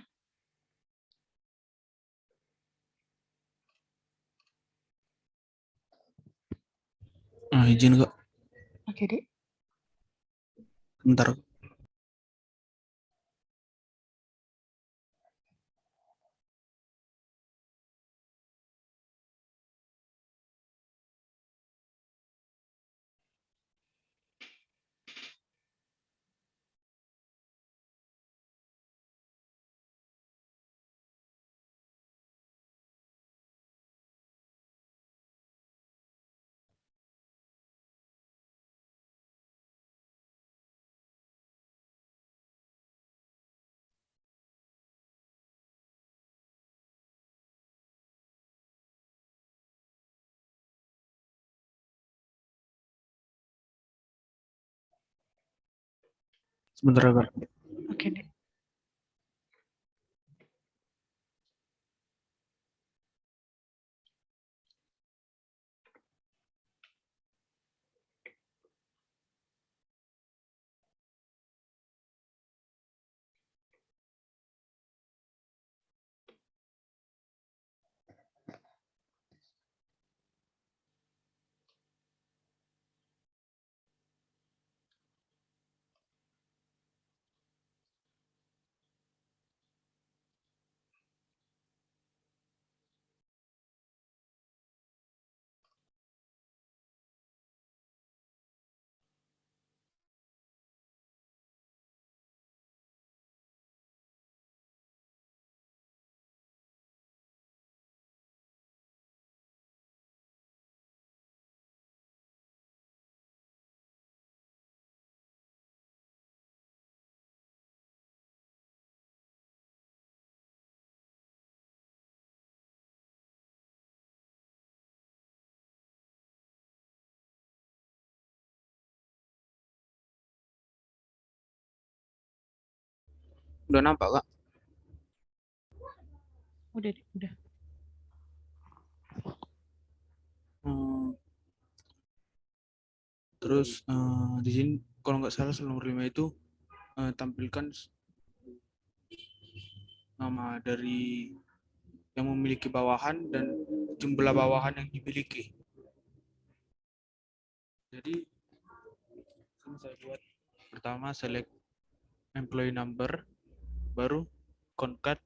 Izin Kak, Oke, Dek. bentar. Sebentar Kak. Oke, Dek. Udah nampak kak? Udah, deh, udah. Terus di sini kalau nggak salah nomor 5 itu tampilkan nama dari yang memiliki bawahan dan jumlah bawahan yang dimiliki. Jadi ini saya buat pertama select employee number, baru concat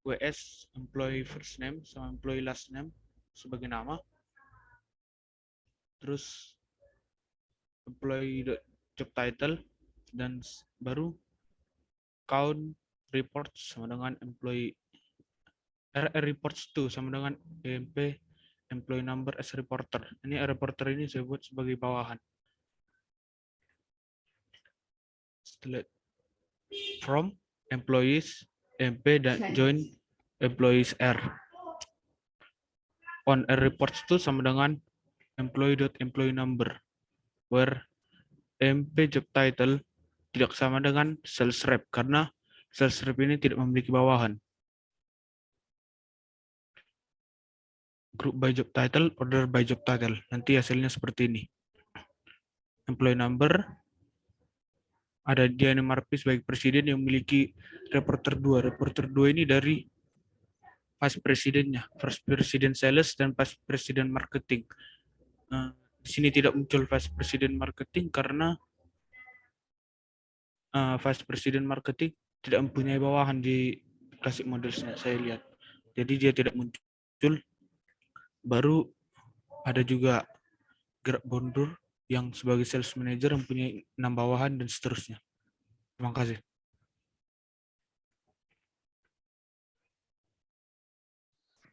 WS employee first name sama employee last name sebagai nama, terus employee job title, dan baru count reports sama dengan employee reports to sama dengan EMP employee number as reporter. Ini reporter ini saya buat sebagai bawahan. Setelah from employees MP dan join employees R. On a reports to sama dengan employee number, where MP job title tidak sama dengan sales rep karena sales rep ini tidak memiliki bawahan. Group by job title, order by job title. Nanti hasilnya seperti ini. Employee number, ada Diana Marpi sebagai presiden yang memiliki reporter 2. Reporter 2 ini dari vice presidennya, vice president sales dan vice president marketing. Di sini tidak muncul vice president marketing karena vice president marketing tidak mempunyai bawahan di classic modelsnya, saya lihat. Jadi dia tidak muncul. Baru ada juga gerak bondur yang sebagai sales manager mempunyai 6 bawahan dan seterusnya. Terima kasih.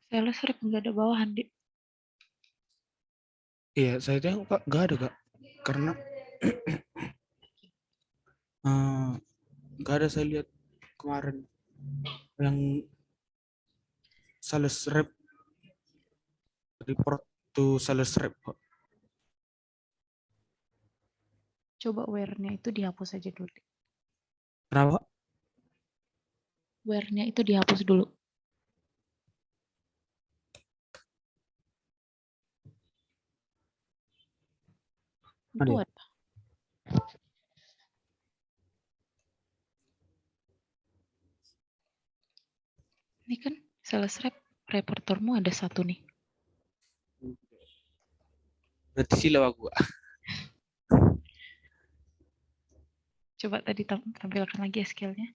Sales rep nggak ada bawahan, Dik. Iya, saya tengok Kak, nggak ada Kak. Karena nggak ada, saya lihat kemarin yang sales rep report to sales rep. Coba where-nya itu dihapus aja dulu. Dik. Kenapa? Where-nya itu dihapus dulu. Itu Ada. apa? Ini kan sales rep, reportermu ada 1 nih. Berarti silau aku. Coba tadi tampilkan lagi ya skill-nya.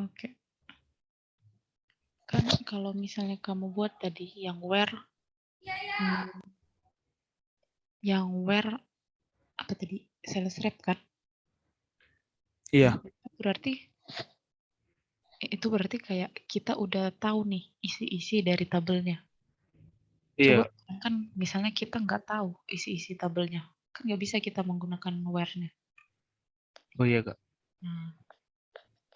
Oke. Kan kalau misalnya kamu buat tadi yang where apa tadi, sales rep kan? Iya. Itu berarti kayak kita udah tahu nih isi-isi dari tabelnya. Iya. Coba kan misalnya kita nggak tahu isi-isi tabelnya, kan nggak bisa kita menggunakan where-nya. Oh iya Kak. Nah,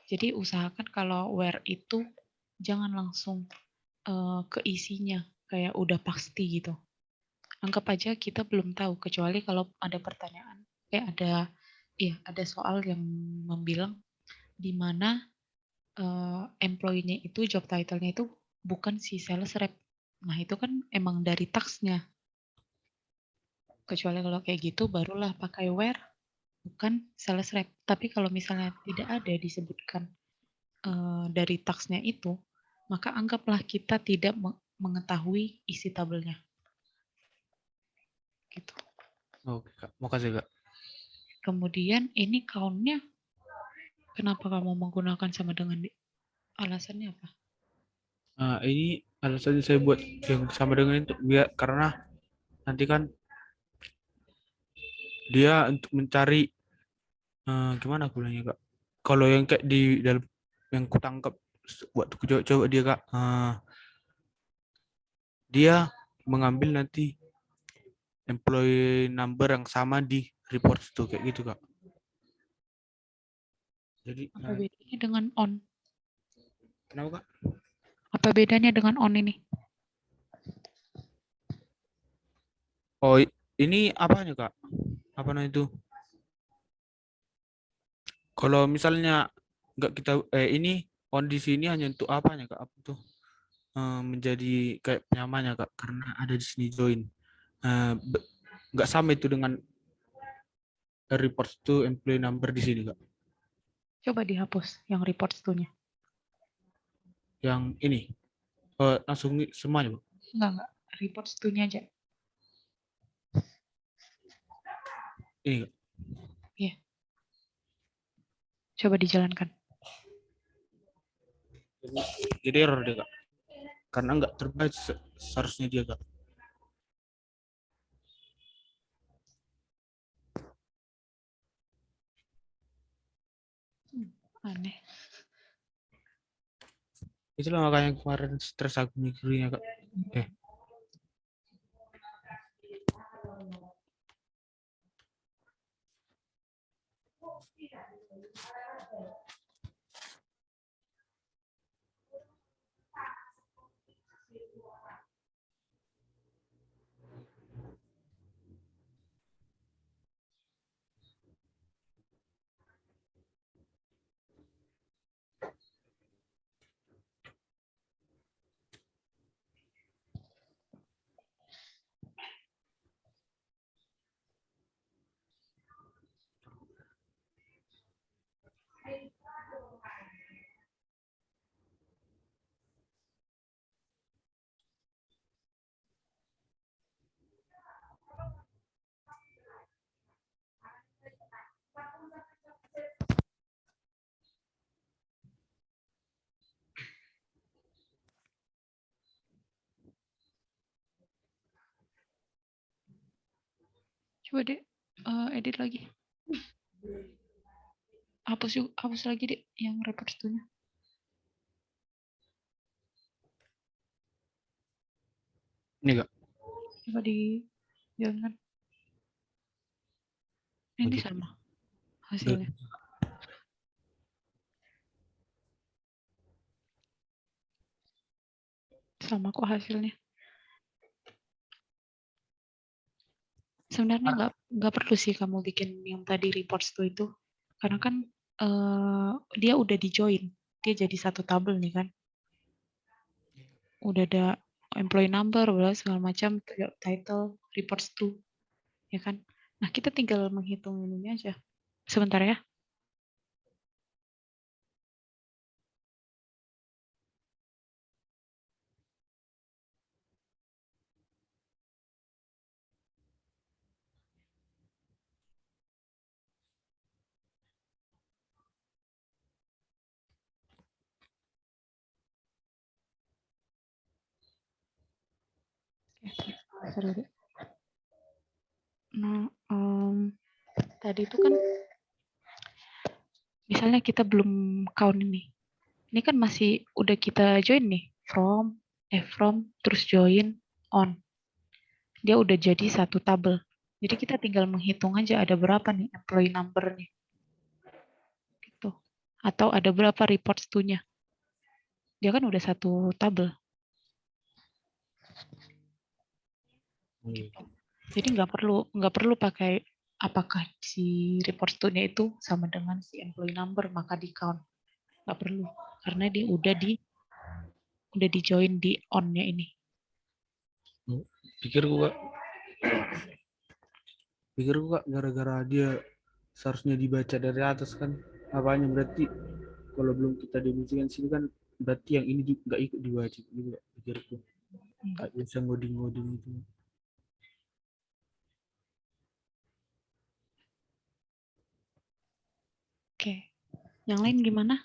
jadi usahakan kalau where itu jangan langsung ke isinya kayak udah pasti gitu. Anggap aja kita belum tahu, kecuali kalau ada pertanyaan, ada soal yang membilang di mana employee-nya itu job title-nya itu bukan si sales rep. Nah itu kan emang dari tax-nya. Kecuali kalau kayak gitu barulah pakai where, bukan sales rep. Tapi kalau misalnya tidak ada disebutkan dari tax-nya itu, maka anggaplah kita tidak mengetahui isi tabelnya. Gitu. Oke Kak, makasih Kak. Kemudian ini count-nya kenapa kamu menggunakan sama dengan alasannya apa? Ini alasannya saya buat yang sama dengan itu biar karena nanti kan dia untuk mencari gimana aku bilangnya Kak. Kalau yang kayak di dalam yang kutangkap waktu coba dia Kak, dia mengambil nanti employee number yang sama di report itu kayak gitu Kak. Jadi Apa bedanya dengan on? kenapa Kak? Apa bedanya dengan on ini? Oh, ini apanya Kak? Apa namanya itu? Kalau misalnya nggak kita ini on di sini hanya untuk apanya Kak? Apa tuh? Menjadi kayak penyamannya Kak, karena ada di sini join. Nggak sama itu dengan report to employee number di sini Kak. Coba dihapus yang report to-nya. Yang ini langsung semuanya Pak. Enggak. Report to-nya aja. Ini Kak. Iya. Coba dijalankan. Jadi error dia Kak. Karena nggak terbaca seharusnya dia Kak. Aneh. Itulah makanya kemarin stres aku mikirnya Kak. Coba deh edit lagi. Hapus lagi deh yang report to-nya. Ini Kak. Coba dijalankan. Ini Oke. sama hasilnya. Sama kok hasilnya. Sebenarnya nggak perlu sih kamu bikin yang tadi reports itu, karena kan dia udah di join, dia jadi satu tabel nih kan, udah ada employee number, udah segala macam, title, reports to, ya kan. Nah kita tinggal menghitung ini aja. Sebentar ya. Sorry. Nah, tadi itu kan misalnya kita belum count ini. Ini kan masih udah kita join nih, from terus join on. Dia udah jadi satu tabel. Jadi kita tinggal menghitung aja ada berapa nih employee number-nya. Gitu. Atau ada berapa reports to-nya. Dia kan udah satu tabel. Gitu. Jadi nggak perlu pakai apakah si report to-nya itu sama dengan si employee number maka di count. Nggak perlu. Karena dia udah di join di on-nya ini. Pikirku Kak gara-gara dia seharusnya dibaca dari atas kan, apanya berarti kalau belum kita definisikan sini kan berarti yang ini juga nggak ikut dibaca juga pikirku. Nggak bisa ngoding itu. Oke. Yang lain gimana?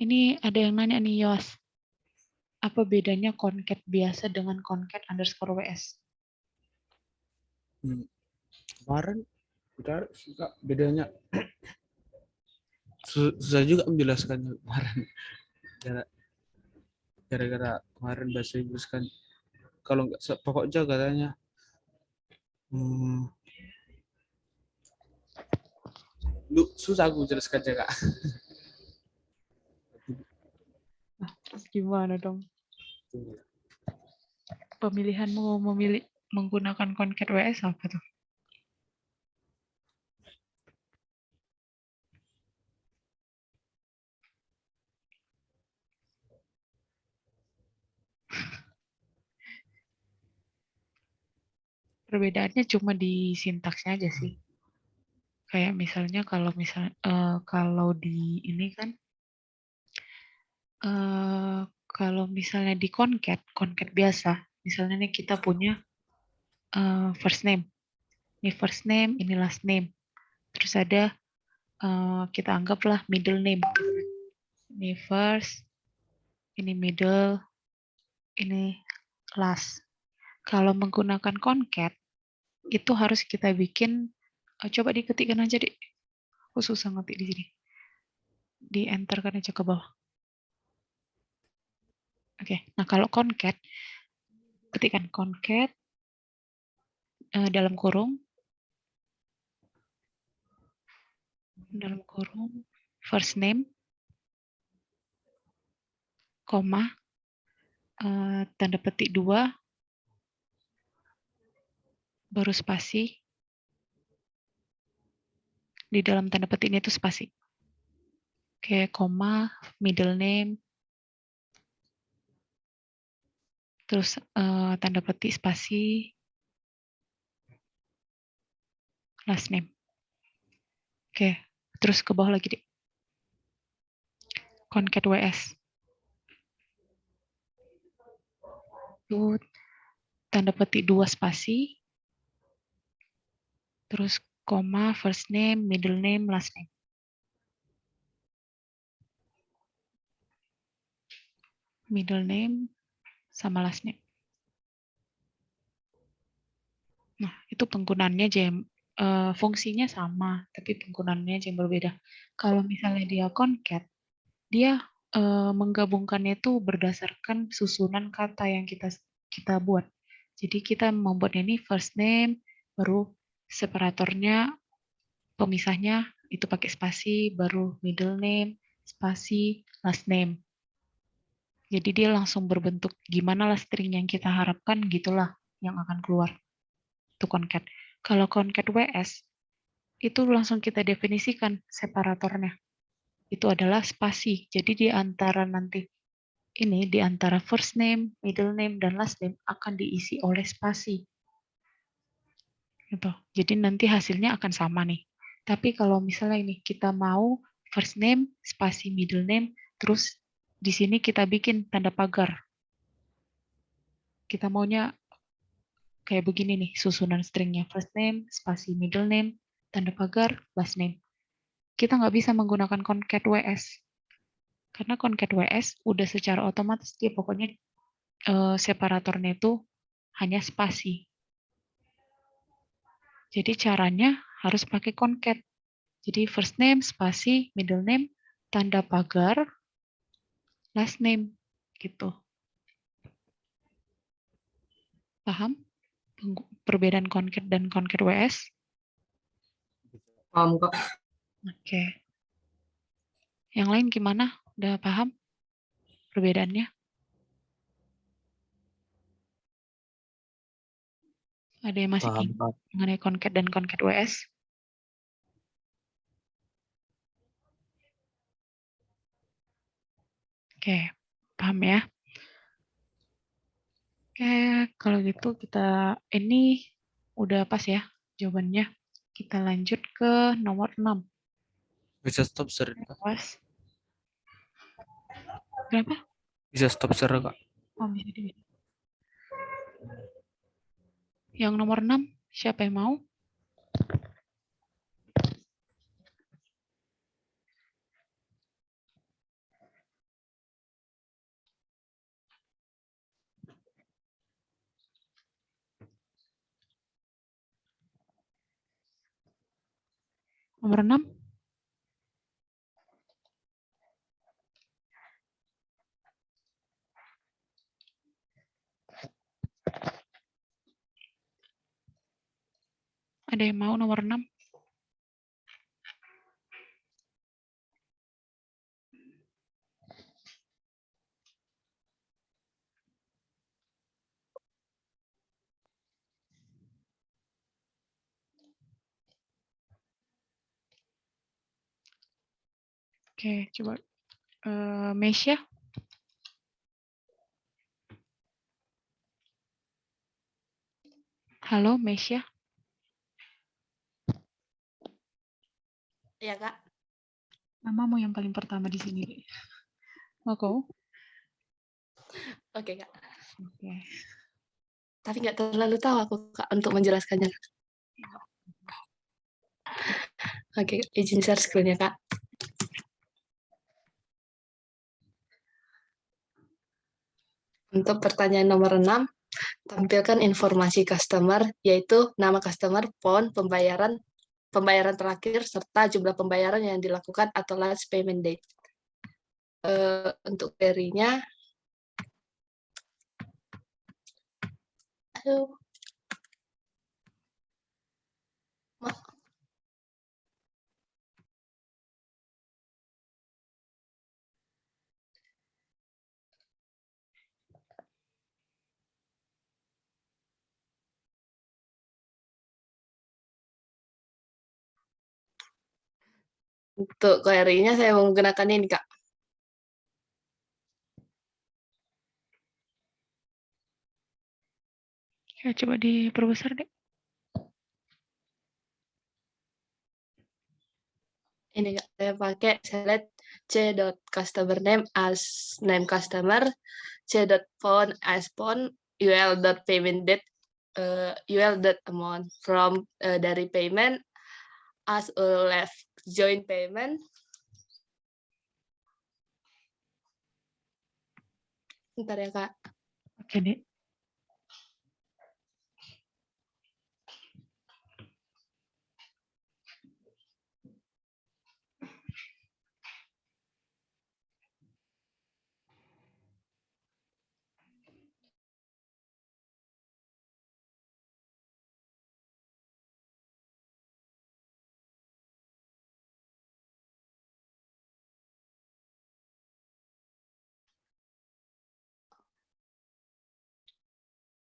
Ini ada yang nanya nih, Yos. Apa bedanya concat biasa dengan concat underscore WS? Kemarin kita suka bedanya susah juga menjelaskannya kemarin. Gara-gara kemarin bahasa Inggris kan kalau nggak pokoknya katanya susah aku jelaskannya Kak. Nah, terus gimana dong? Pemilihanmu memilih menggunakan concat WS apa tuh? Perbedaannya cuma di sintaksnya aja sih. Kayak misalnya kalau di ini kan kalau misalnya di concat biasa, misalnya nih kita punya first name. Ini first name, ini last name. Terus ada kita anggaplah middle name. Ini first, ini middle, ini last. Kalau menggunakan concat itu harus kita bikin, coba diketikkan aja deh. Aku susah ngetik di sini. Di enter kan aja ke bawah. Oke, nah kalau concat, ketikkan concat dalam kurung first name, koma, tanda petik 2, baru spasi. Di dalam tanda petiknya itu spasi. Oke, koma, middle name, terus tanda petik spasi, last name. Oke, terus ke bawah lagi deh. Concat WS. Itu tanda petik 2 spasi, terus koma, first name, middle name, last name. Middle name sama last name. Nah, itu penggunaannya aja yang fungsinya sama, tapi penggunaannya aja yang berbeda. Kalau misalnya dia concat, dia menggabungkannya itu berdasarkan susunan kata yang kita buat. Jadi kita membuatnya ini first name, baru separatornya, pemisahnya itu pakai spasi, baru middle name, spasi, last name. Jadi dia langsung berbentuk gimana lah string yang kita harapkan, gitulah yang akan keluar. Itu concat. Kalau concat WS, itu langsung kita definisikan separatornya. Itu adalah spasi. Jadi di antara di antara first name, middle name, dan last name akan diisi oleh spasi. Gitu. Jadi nanti hasilnya akan sama nih. Tapi kalau misalnya ini kita mau first name, spasi middle name, terus di sini kita bikin tanda pagar. Kita maunya kayak begini nih, susunan stringnya first name, spasi middle name, tanda pagar, last name. Kita nggak bisa menggunakan concat WS. Karena concat WS udah secara otomatis dia pokoknya separatornya itu hanya spasi. Jadi caranya harus pakai concat. Jadi first name, spasi, middle name, tanda pagar, last name. Gitu. Paham? Perbedaan concat dan concat WS? Paham, Kak. Oke. Yang lain gimana? Udah paham perbedaannya? Ada yang masih Paham, bingung Kak. mengenai concat dan concat WS? Oke, paham ya? Oke, kalau gitu ini udah pas ya jawabannya. Kita lanjut ke nomor 6. Bisa stop share, Kak. Awas. Berapa? Bisa stop share, Kak. Oh, bisa. Yang nomor 6, siapa yang mau? Nomor 6? Ada yang mau nomor 6? Oke, coba Mesya. Halo, Mesya. Ya, Kak. Namamu yang paling pertama di sini. Oke. Oke, Kak. Oke. Tapi nggak terlalu tahu aku, Kak, untuk menjelaskannya. Oke, izin share screen ya, Kak. Untuk pertanyaan nomor 6, tampilkan informasi customer, yaitu nama customer, PON, pembayaran terakhir, serta jumlah pembayaran yang dilakukan atau last payment date. Untuk query-nya, aduh, untuk query-nya saya menggunakan ini, Kak. Ya, coba diperbesar deh. Ini, Kak, saya pakai select c.customer name as name customer, c.phone as phone, ul.payment date, ul.amount from dari payment, as left join payment. Bentar ya, Kak. Oke, Dek.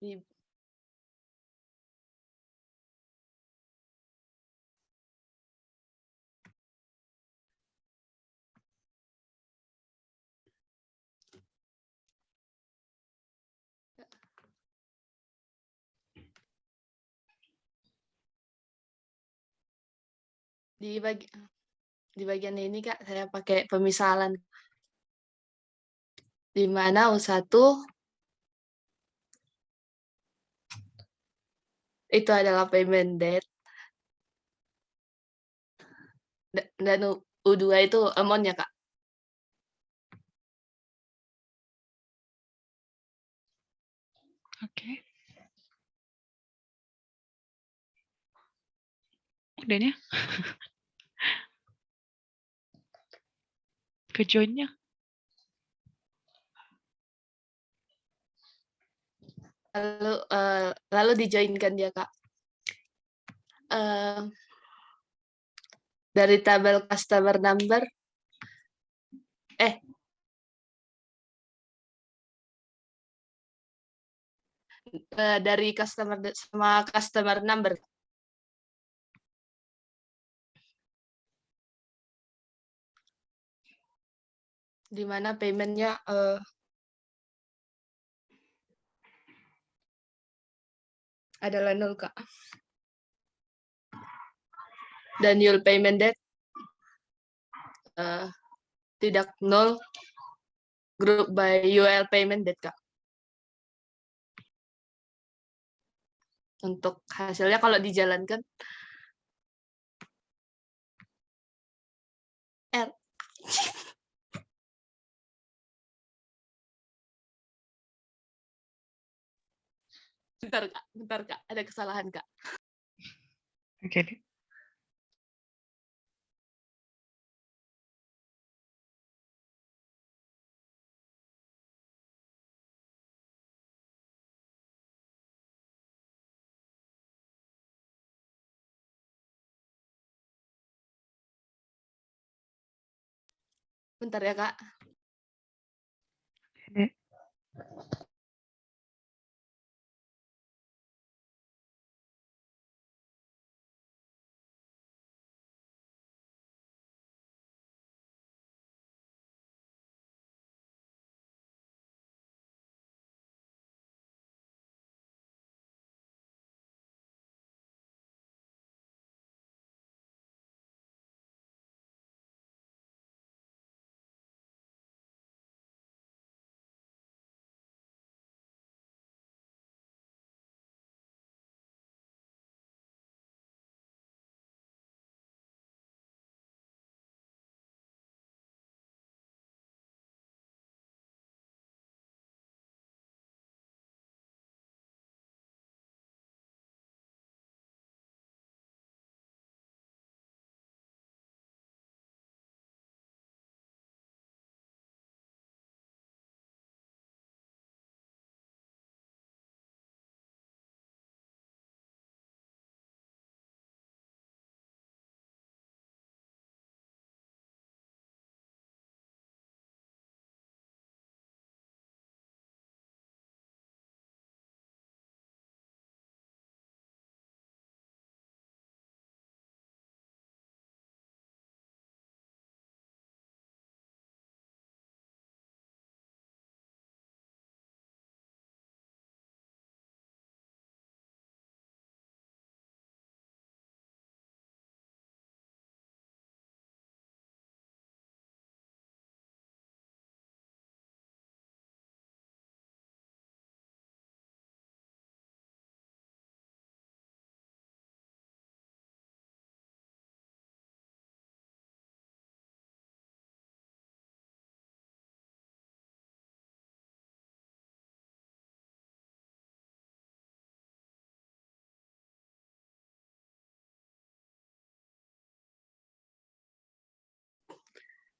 Di di bagian ini, Kak, saya pakai pemisalan di mana U1 itu adalah payment date dan U2 itu amount-nya, Kak. Oke. Udah ya? Ke join-nya. Lalu dijoinkan dia, Kak. Dari tabel customer number, dari customer sama customer number. Di mana payment-nya adalah 0, Kak. Dan your payment date tidak 0, group by UL payment date, Kak. Untuk hasilnya kalau dijalankan R. Bentar, Kak. Ada kesalahan, Kak. Oke, Dek. Bentar ya, Kak. Oke, Dek.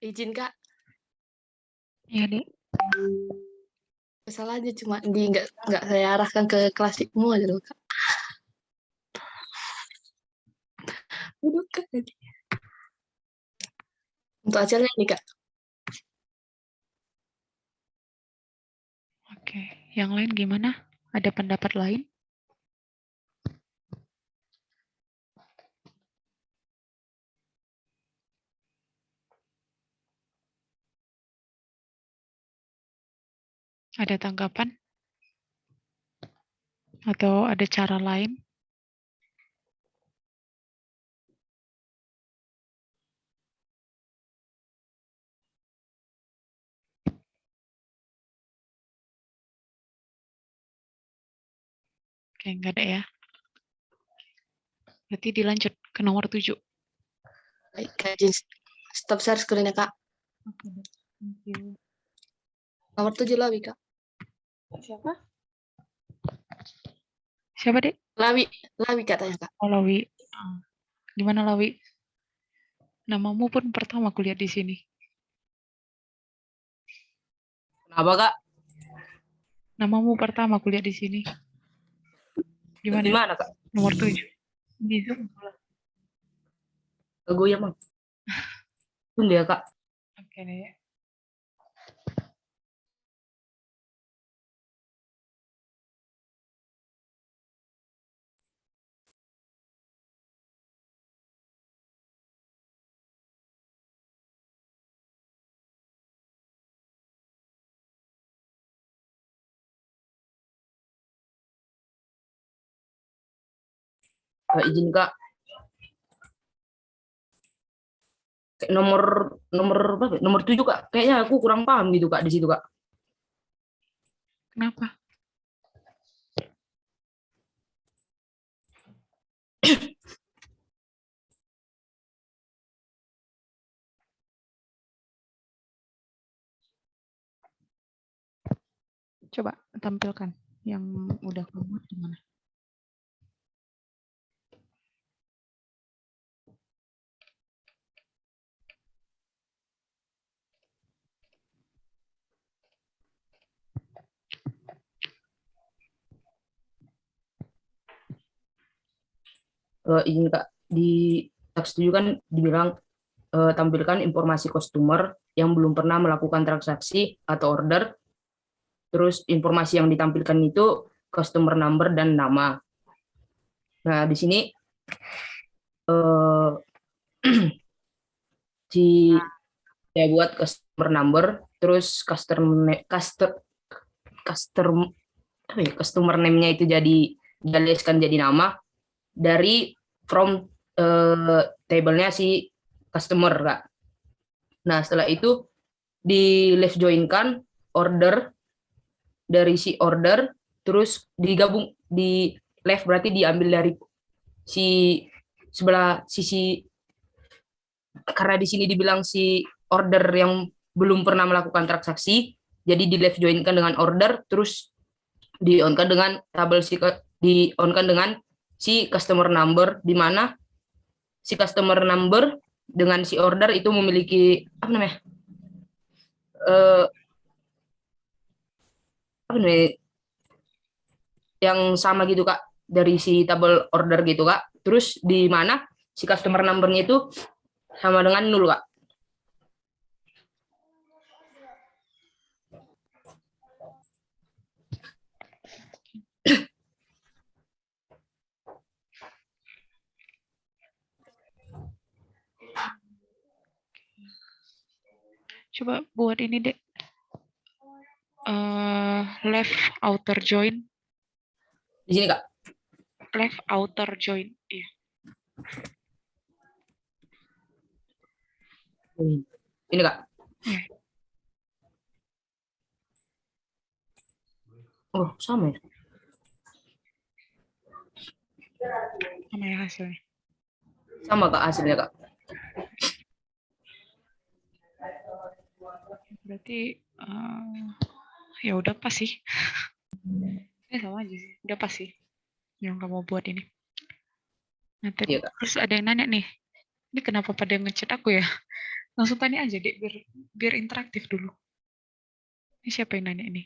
Izin Kak, Iya, Dek. masalahnya cuma nggak saya arahkan ke kelas IKMU aja loh Kak. Udah Kak. Untuk hasilnya nih Kak. Oke, yang lain gimana? Ada pendapat lain? Ada tanggapan? Atau ada cara lain? Oke, nggak ada ya. Berarti dilanjut ke nomor 7. Baik, Kak Jin. Stop share screen-nya Kak. Oke, Dek. Thank you. Nomor 7 Lawi Kak. Siapa? Siapa, Dek? Lawi katanya Kak. Oh, Lawi. Gimana, Lawi? Namamu pun pertama aku lihat di sini. Kenapa Kak? Namamu pertama aku lihat di sini. Di Gimana? mana Kak? Nomor 7. Di Zoom. Gue ya Bang. Tunggu ya Kak. Oke, Dek. Izin Kak. Kayak nomor berapa? Nomor 7 Kak. Kayaknya aku kurang paham gitu Kak di situ Kak. Kenapa? Coba tampilkan yang udah keluar di mana? Izin Kak. Di teks 7 kan dibilang tampilkan informasi customer yang belum pernah melakukan transaksi atau order. Terus informasi yang ditampilkan itu customer number dan nama. Nah, di sini saya buat customer number, terus customer name-nya itu dialihkan jadi nama dari from table-nya si customer Kak. Nah, setelah itu di left join-kan order dari si order, terus digabung di left berarti diambil dari si sebelah sisi, karena di sini dibilang si order yang belum pernah melakukan transaksi, jadi di left join-kan dengan order, terus di on-kan dengan tabel si customer number, di mana si customer number dengan si order itu memiliki yang sama gitu Kak, dari si tabel order gitu Kak. Terus di mana si customer number-nya itu sama dengan 0 Kak. Coba buat ini, Dek. Left outer join. Di sini Kak. Left outer join. Iya. Ini Kak. Iya. Oh, sama ya? Sama ya hasilnya. Sama Kak hasilnya Kak. Berarti ya udah pas sih. Sama aja sih. Udah pas sih yang kamu buat ini. Nah, Iya, Kak. terus ada yang nanya nih. Ini kenapa pada ngechat aku ya? Langsung tanya aja, Dek, biar interaktif dulu. Ini siapa yang nanya ini?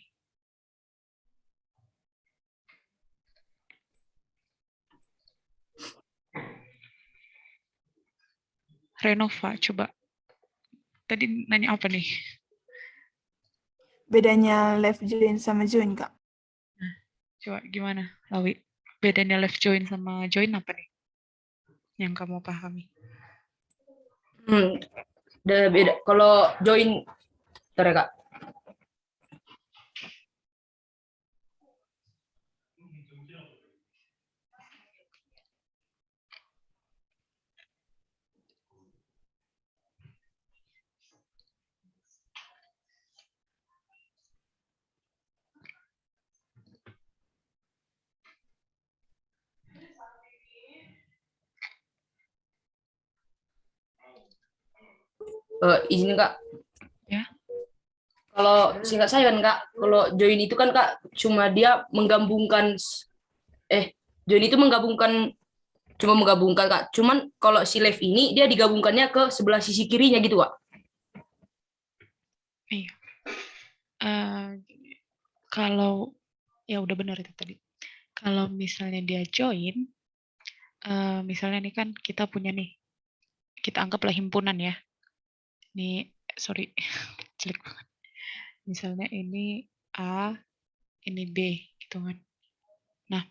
Renova, coba. Tadi nanya apa nih? Bedanya left join sama join, Kak? Coba gimana, Lawi? Bedanya left join sama join apa nih? Yang kamu pahami? Beda. Kalau join, bentar ya, Kak. Izin Kak. Ya. Kalau singkat saya kan Kak, kalau join itu kan Kak cuma dia menggabungkan join itu cuma menggabungkan Kak. Cuman kalau si left ini dia digabungkannya ke sebelah sisi kirinya gitu Kak. Iya. Kalau ya udah benar itu tadi. Kalau misalnya dia join, misalnya nih kan kita punya nih, kita anggaplah himpunan ya. Nih, sorry, jelek banget. Misalnya ini A, ini B, gitu kan. Nah,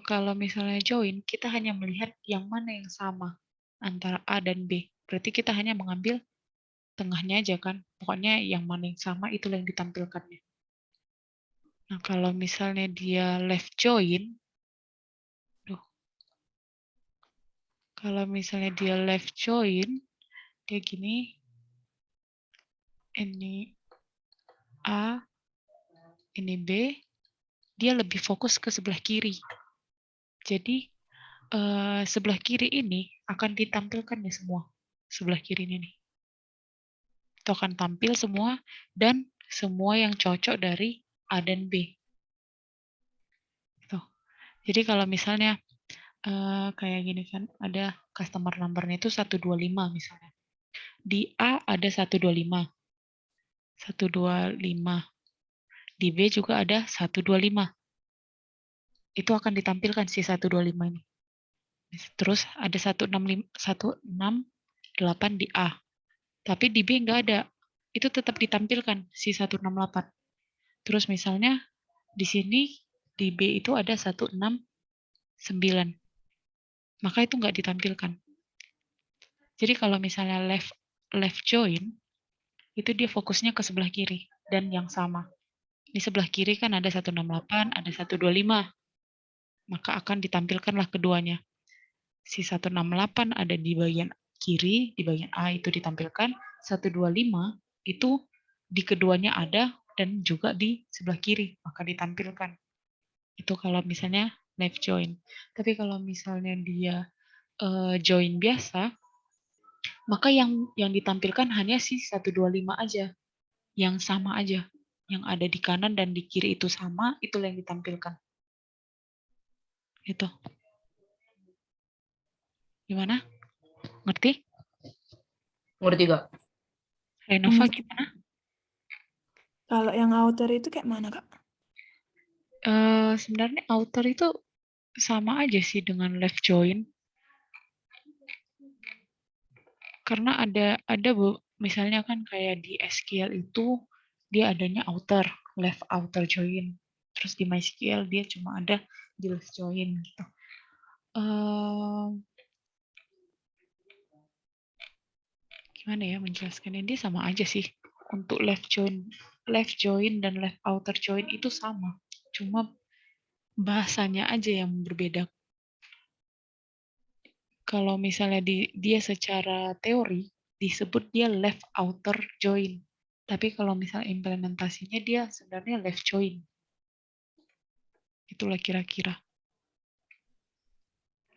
kalau misalnya join, kita hanya melihat yang mana yang sama antara A dan B. Berarti kita hanya mengambil tengahnya aja kan. Pokoknya yang mana yang sama itulah yang ditampilkannya. Nah, kalau misalnya dia left join, kalau misalnya dia left join, dia gini, ini A, ini B, dia lebih fokus ke sebelah kiri. Jadi, sebelah kiri ini akan ditampilkan ya semua. Sebelah kiri ini nih. Itu akan tampil semua, dan semua yang cocok dari A dan B. Tuh. Jadi kalau misalnya, kayak gini kan, ada customer number-nya itu 125 misalnya. Di A ada 125. 125. Di B juga ada 125. Itu akan ditampilkan si 125 ini. Terus ada 168 di A. Tapi di B nggak ada. Itu tetap ditampilkan si 168. Terus misalnya di sini di B itu ada 169. Maka itu nggak ditampilkan. Jadi kalau misalnya left join, itu dia fokusnya ke sebelah kiri dan yang sama. Di sebelah kiri kan ada 168, ada 125. Maka akan ditampilkanlah keduanya. Si 168 ada di bagian kiri, di bagian A itu ditampilkan, 125 itu di keduanya ada dan juga di sebelah kiri, maka ditampilkan. Itu kalau misalnya left join. Tapi kalau misalnya dia join biasa, maka yang ditampilkan hanya si 125 aja, yang sama aja. Yang ada di kanan dan di kiri itu sama, itulah yang ditampilkan. Itu. Gimana? Ngerti? Ngerti Kak? Renova gimana? Kalau yang outer itu kayak mana, Kak? Sebenarnya outer itu sama aja sih dengan left join. Karena ada misalnya kan kayak di SQL itu dia adanya outer, left outer join. Terus di MySQL dia cuma ada di left join gitu. Gimana ya menjelaskannya, dia sama aja sih. Untuk left join dan left outer join itu sama. Cuma bahasanya aja yang berbeda. Kalau misalnya dia secara teori disebut dia left outer join. Tapi kalau misalnya implementasinya dia sebenarnya left join. Itulah kira-kira.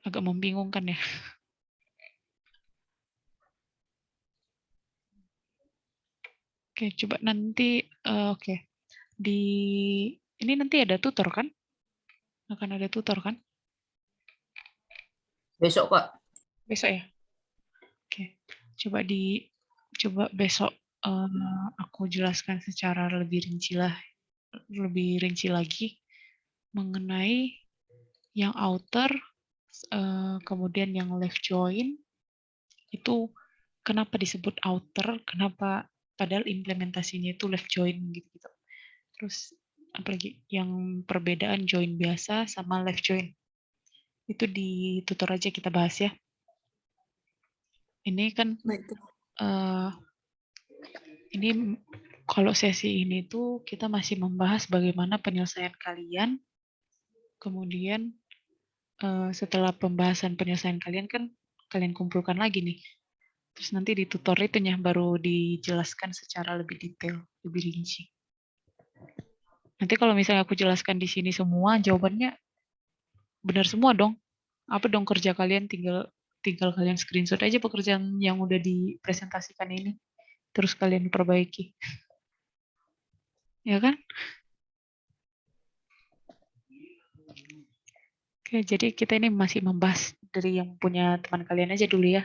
Agak membingungkan ya. Oke, coba nanti oke. Ini nanti ada tutor kan? Akan ada tutor kan? Besok Kak. Besok ya? Oke. Coba besok aku jelaskan secara lebih rinci lagi mengenai yang outer, kemudian yang left join itu kenapa disebut outer, kenapa padahal implementasinya itu left join gitu. Terus apalagi yang perbedaan join biasa sama left join. Itu di tutor aja kita bahas ya. Ini kan Baik. ini kalau sesi ini tuh kita masih membahas bagaimana penyelesaian kalian. Kemudian setelah pembahasan penyelesaian kalian kan kalian kumpulkan lagi nih. Terus nanti di tutor itunya baru dijelaskan secara lebih detail, lebih rinci. Nanti kalau misalnya aku jelaskan di sini semua, jawabannya benar semua dong. Apa dong kerja kalian? Tinggal kalian screenshot aja pekerjaan yang udah dipresentasikan ini. Terus kalian perbaiki. Ya kan? Oke, jadi kita ini masih membahas dari yang punya teman kalian aja dulu ya.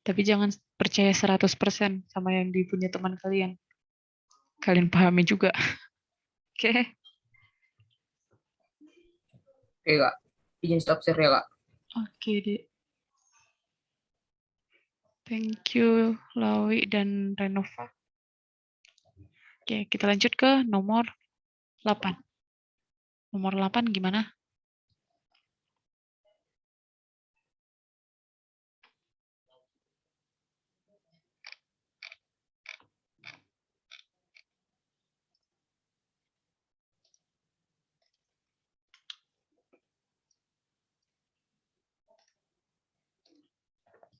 Tapi jangan percaya 100% sama yang dipunya teman kalian. Kalian pahami juga. Oke. Oke, Kak. Izin stop share ya, Kak. Oke, Dek. Thank you, Lawi dan Renova. Oke, kita lanjut ke nomor 8. Nomor 8 gimana?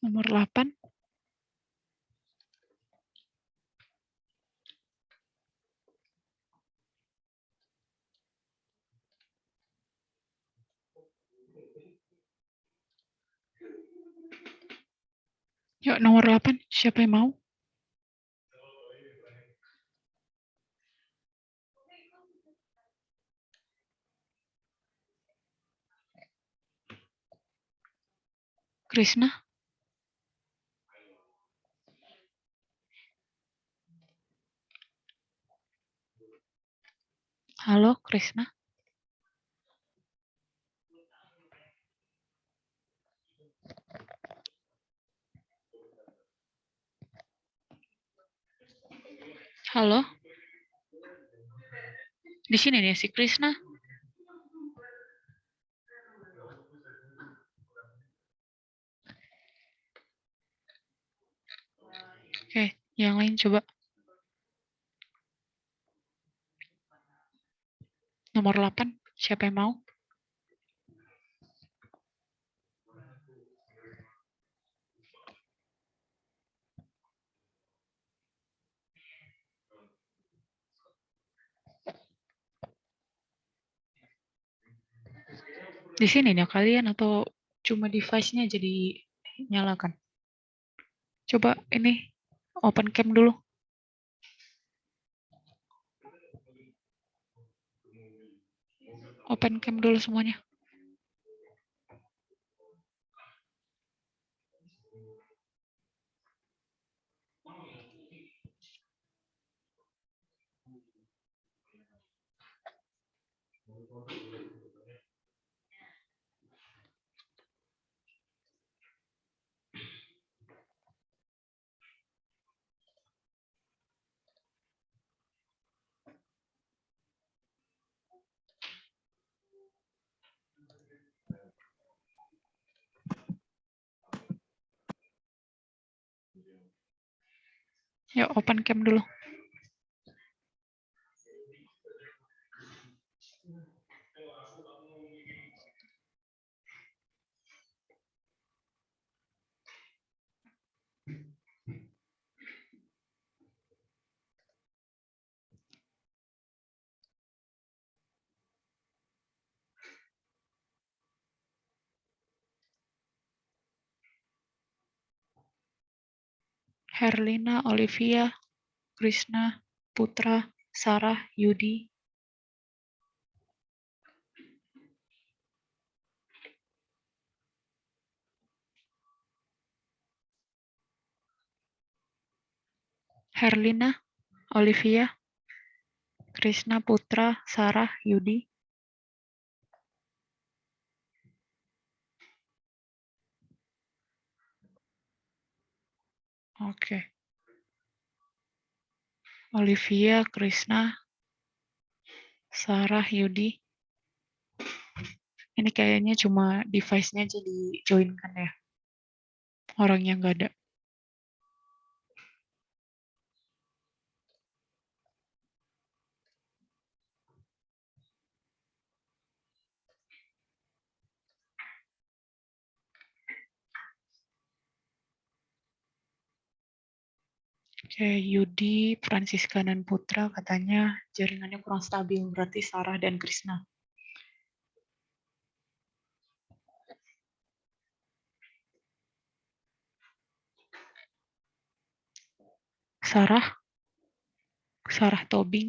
Nomor 8. Yuk, nomor 8. Siapa yang mau? Krishna? Halo, Krishna? Halo? Di sini nih si Krishna. Oke, yang lain coba. Nomor 8. Siapa yang mau? Di sini nih kalian atau cuma device-nya jadi nyalakan? Coba ini open cam dulu. Open cam dulu semuanya. Yuk open cam dulu. Herlina, Olivia, Krishna, Putra, Sarah, Yudi. Herlina, Olivia, Krishna Putra, Sarah, Yudi. Oke. Olivia, Krishna, Sarah, Yudi. Ini kayaknya cuma device-nya aja di-join-kan ya. Orangnya nggak ada. Oke, Yudi, Francisca, dan Putra katanya jaringannya kurang stabil. Berarti Sarah dan Krishna. Sarah Tobing.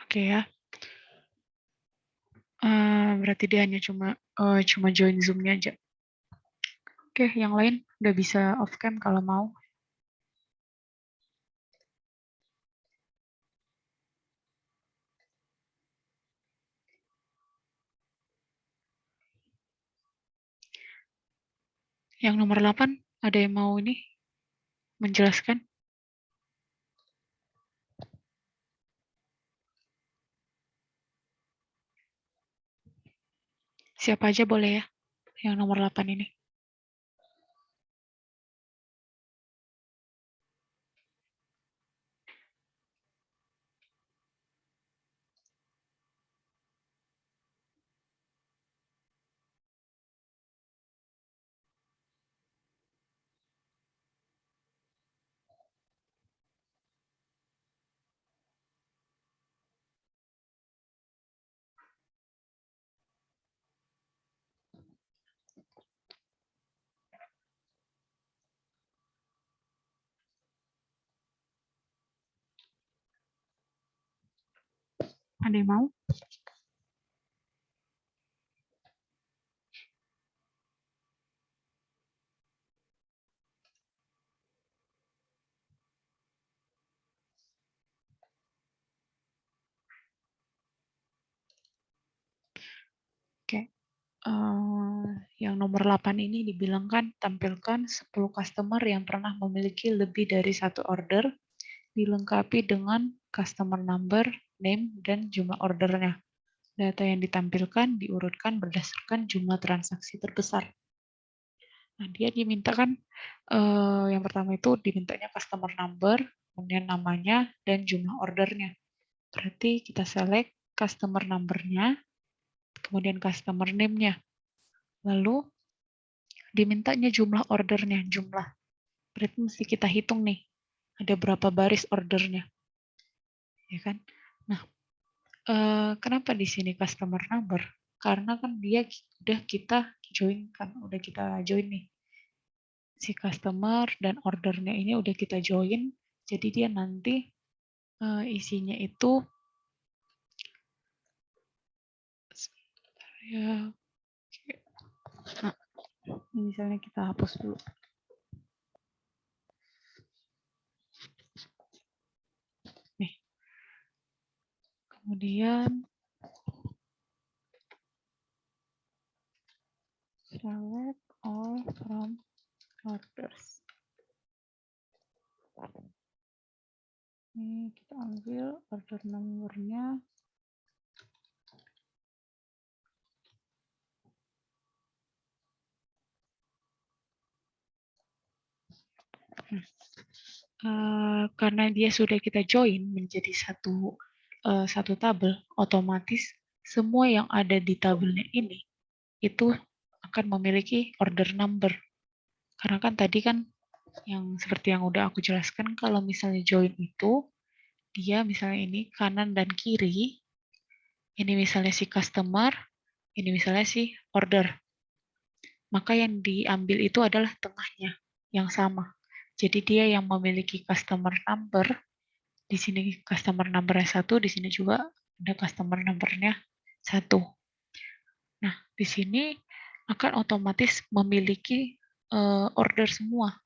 Oke ya. Berarti dia hanya cuma join Zoom-nya aja. Oke, yang lain udah bisa off cam kalau mau. Yang nomor 8, ada yang mau ini menjelaskan? Siapa aja boleh ya, yang nomor 8 ini. Ada yang mau? Oke. Yang nomor 8 ini dibilangkan tampilkan 10 customer yang pernah memiliki lebih dari satu order, dilengkapi dengan customer number, name, dan jumlah ordernya. Data yang ditampilkan diurutkan berdasarkan jumlah transaksi terbesar. Nah, dia dimintakan yang pertama itu dimintanya customer number, kemudian namanya, dan jumlah ordernya. Berarti kita select customer number-nya, kemudian customer name-nya. Lalu dimintanya jumlah ordernya, jumlah. Berarti mesti kita hitung nih, ada berapa baris ordernya. Ya kan? Nah, kenapa di sini customer number? Karena kan dia udah kita join kan, udah kita join nih. Si customer dan ordernya ini udah kita join, jadi dia nanti isinya itu ya, nah, misalnya kita hapus dulu. Nih, kemudian select all from orders. Ini kita ambil order nomornya. Karena dia sudah kita join menjadi satu tabel, otomatis semua yang ada di tabelnya ini itu akan memiliki order number. Karena kan tadi kan yang seperti yang udah aku jelaskan, kalau misalnya join itu dia misalnya ini kanan dan kiri, ini misalnya si customer, ini misalnya si order. Maka yang diambil itu adalah tengahnya yang sama. Jadi dia yang memiliki customer number, di sini customer number-nya 1, di sini juga ada customer number-nya 1. Nah, di sini akan otomatis memiliki order semua.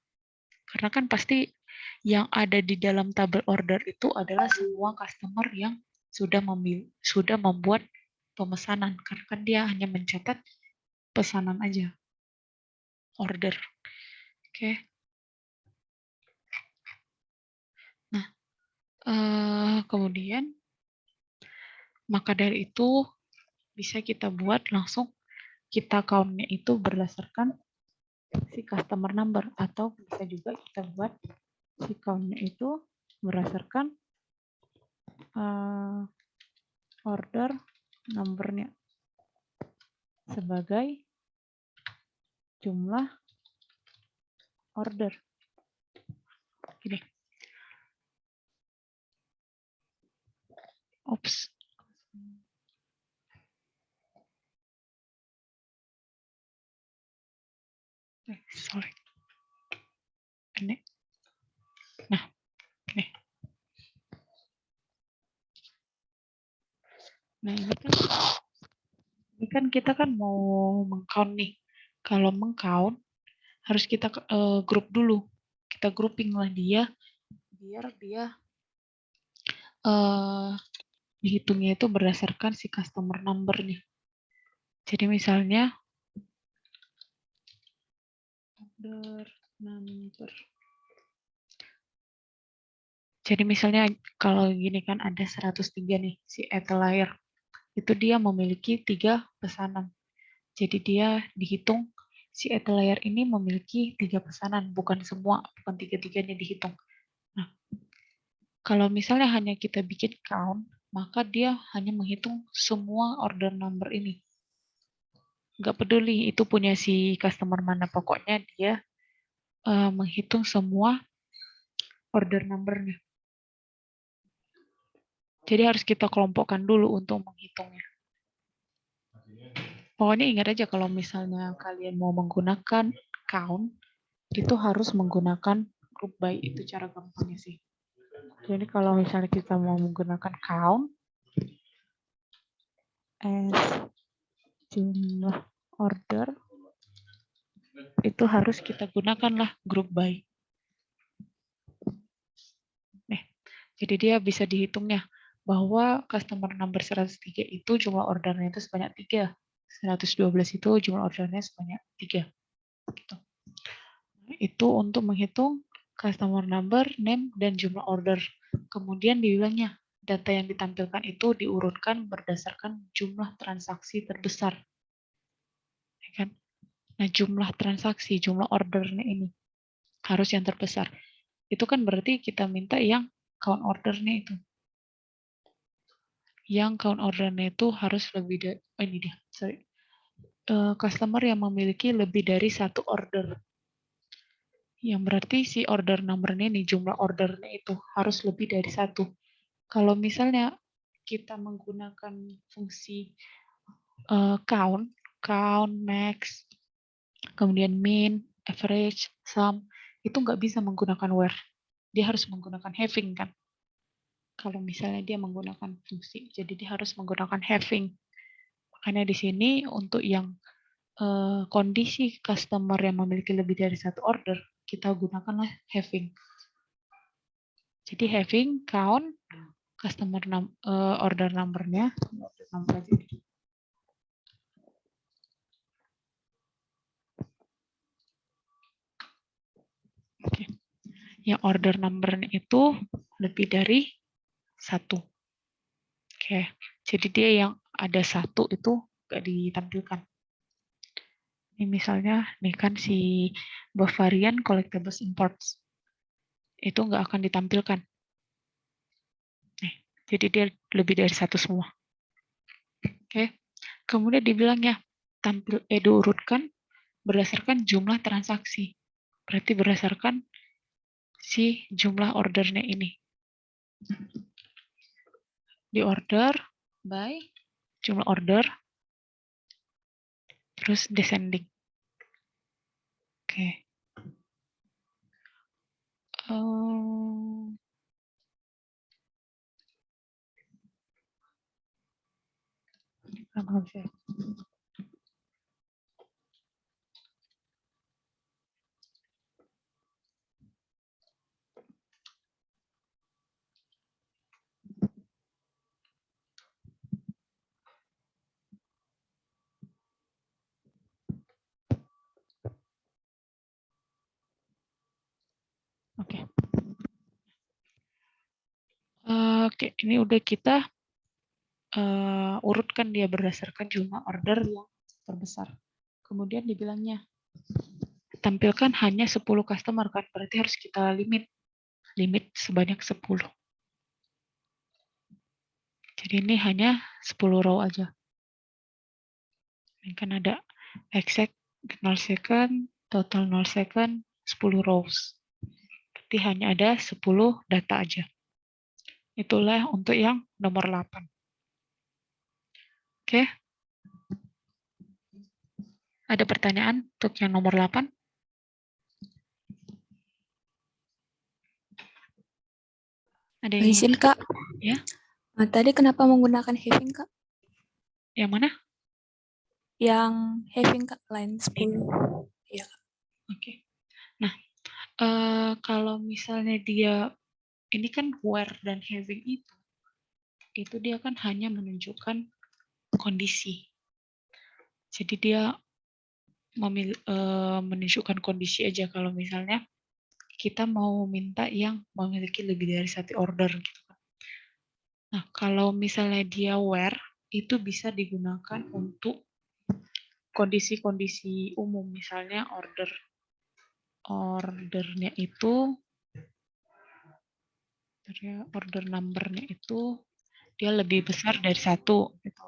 Karena kan pasti yang ada di dalam tabel order itu adalah semua customer yang sudah membuat pemesanan. Karena kan dia hanya mencatat pesanan aja, order. Oke. Nah, kemudian maka dari itu bisa kita buat langsung kita count-nya itu berdasarkan si customer number, atau bisa juga kita buat si count-nya itu berdasarkan order number-nya sebagai jumlah order. Gini. Oops. Sorry. Ini. Nah, ini. Nah, ini kan kita kan mau meng-count nih. Kalau meng-count harus kita grup dulu. Kita grouping lah dia biar dia dihitungnya itu berdasarkan si customer number-nya. Jadi misalnya order number. Jadi misalnya kalau gini kan ada 103 nih si Etelayer. Itu dia memiliki 3 pesanan. Jadi dia dihitung si Etelayer ini memiliki 3 pesanan, bukan semua, bukan 3-3-nya dihitung. Nah, kalau misalnya hanya kita bikin count, maka dia hanya menghitung semua order number ini. Nggak peduli itu punya si customer mana, pokoknya dia menghitung semua order number-nya. Jadi harus kita kelompokkan dulu untuk menghitungnya. Pokoknya ingat aja kalau misalnya kalian mau menggunakan count, itu harus menggunakan group by, itu cara gampangnya sih. Jadi kalau misalnya kita mau menggunakan count as jumlah order, itu harus kita gunakanlah group by. Nih, jadi dia bisa dihitungnya bahwa customer number 103 itu jumlah ordernya itu sebanyak 3. 112 itu jumlah ordernya sebanyak 3. Gitu. Itu untuk menghitung customer number, name, dan jumlah order. Kemudian dibilangnya, data yang ditampilkan itu diurutkan berdasarkan jumlah transaksi terbesar. Ya kan? Nah, jumlah transaksi, jumlah ordernya ini harus yang terbesar. Itu kan berarti kita minta yang count ordernya itu. Yang count ordernya itu harus lebih dari, ini dia, sorry. Customer yang memiliki lebih dari 1 order. Yang berarti si order number-nya nih, jumlah ordernya itu harus lebih dari 1. Kalau misalnya kita menggunakan fungsi count, max, kemudian min, average, sum, itu nggak bisa menggunakan where. Dia harus menggunakan having kan. Kalau misalnya dia menggunakan fungsi, jadi dia harus menggunakan having. Makanya di sini untuk yang kondisi customer yang memiliki lebih dari 1 order, kita gunakanlah having. Jadi having, count, customer order number-nya. Oke. Yang order number-nya itu lebih dari 1. Oke. Jadi dia yang ada 1 itu nggak ditampilkan. Ini misalnya, nih kan si Bavarian Collectibles Imports. Itu nggak akan ditampilkan. Nih, jadi dia lebih dari 1 semua. Oke. Kemudian dibilangnya, diurutkan berdasarkan jumlah transaksi. Berarti berdasarkan si jumlah ordernya ini. Di order by jumlah order, terus descending. Oke. Oke. Oke, ini udah kita urutkan dia berdasarkan jumlah order yang terbesar. Kemudian dibilangnya, tampilkan hanya 10 customer kan, berarti harus kita limit sebanyak 10. Jadi ini hanya 10 row aja. Ini kan ada exact 0 second, total 0 second, 10 rows. Berarti hanya ada 10 data aja. Itulah untuk yang nomor 8. Oke. Ada pertanyaan untuk yang nomor 8? Ada yang Izin, Kak. Ya. Tadi kenapa menggunakan having, Kak? Yang mana? Yang having, Kak, line 10. Iya, Kak. Oke. Nah, kalau misalnya dia, ini kan where dan having itu dia kan hanya menunjukkan kondisi. Jadi dia menunjukkan kondisi aja kalau misalnya kita mau minta yang memiliki lebih dari satu order gitu kan. Nah, kalau misalnya dia where itu bisa digunakan untuk kondisi-kondisi umum, misalnya ordernya itu order number-nya itu dia lebih besar dari 1 gitu.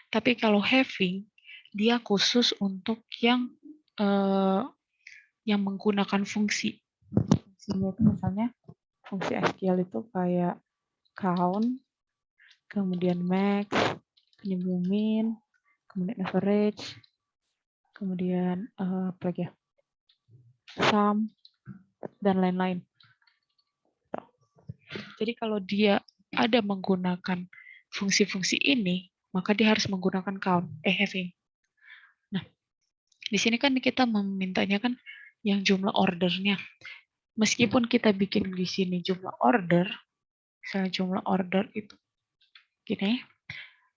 Tapi kalau having dia khusus untuk yang menggunakan fungsi. Fungsinya itu misalnya fungsi SQL itu kayak count, kemudian max, kemudian min, kemudian average, kemudian apa lagi ya? Sum dan lain-lain. Jadi kalau dia ada menggunakan fungsi-fungsi ini, maka dia harus menggunakan count, having. Nah, di sini kan kita memintanya kan yang jumlah ordernya. Meskipun kita bikin di sini jumlah order, misalnya jumlah order itu gini,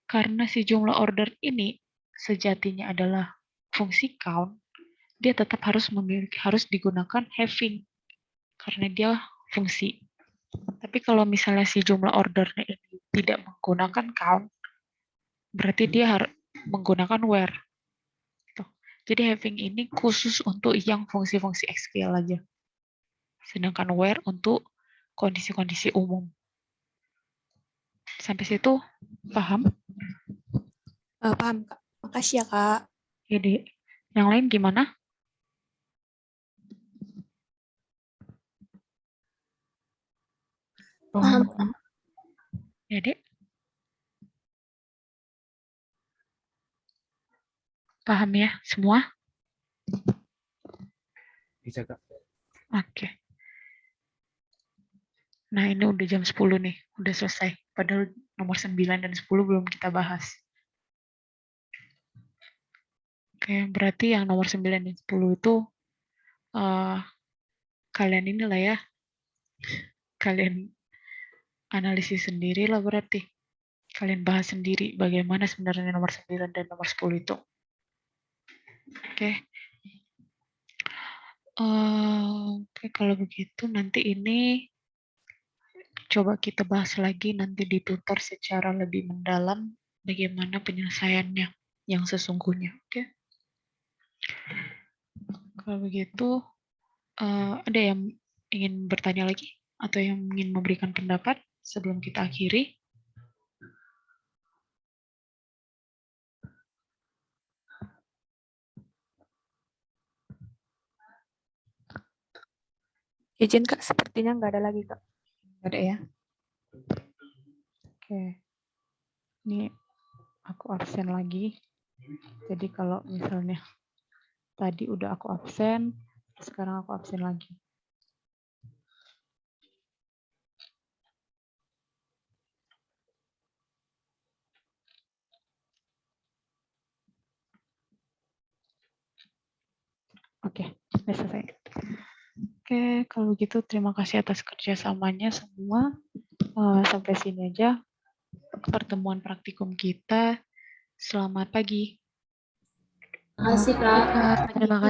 karena si jumlah order ini sejatinya adalah fungsi count, dia tetap harus digunakan having karena dia fungsi. Tapi kalau misalnya si jumlah ordernya ini tidak menggunakan count, berarti dia harus menggunakan where. Jadi having ini khusus untuk yang fungsi-fungsi SQL aja. Sedangkan where untuk kondisi-kondisi umum. Sampai situ paham? Paham, Kak. Makasih ya, Kak. Jadi, yang lain gimana? Paham. Ya, Dek? Paham ya semua? Bisa, Kak. Oke. Nah, ini udah jam 10 nih. Udah selesai. Padahal nomor 9 dan 10 belum kita bahas. Oke, berarti yang nomor 9 dan 10 itu kalian inilah ya. Kalian analisis sendiri lah berarti. Kalian bahas sendiri bagaimana sebenarnya nomor 9 dan nomor 10 itu. Oke. Oke, kalau begitu nanti ini coba kita bahas lagi nanti di tutor secara lebih mendalam bagaimana penyelesaiannya yang sesungguhnya. Oke. Kalau begitu ada yang ingin bertanya lagi atau yang ingin memberikan pendapat sebelum kita akhiri? Izin, Kak. Sepertinya nggak ada lagi, Kak. Nggak ada ya? Oke. Ini aku absen lagi. Jadi kalau misalnya tadi udah aku absen, sekarang aku absen lagi. Oke, sudah selesai. Oke, kalau gitu terima kasih atas kerjasamanya semua. Sampai sini aja pertemuan praktikum kita. Selamat pagi. Terima kasih, Kak. Terima kasih.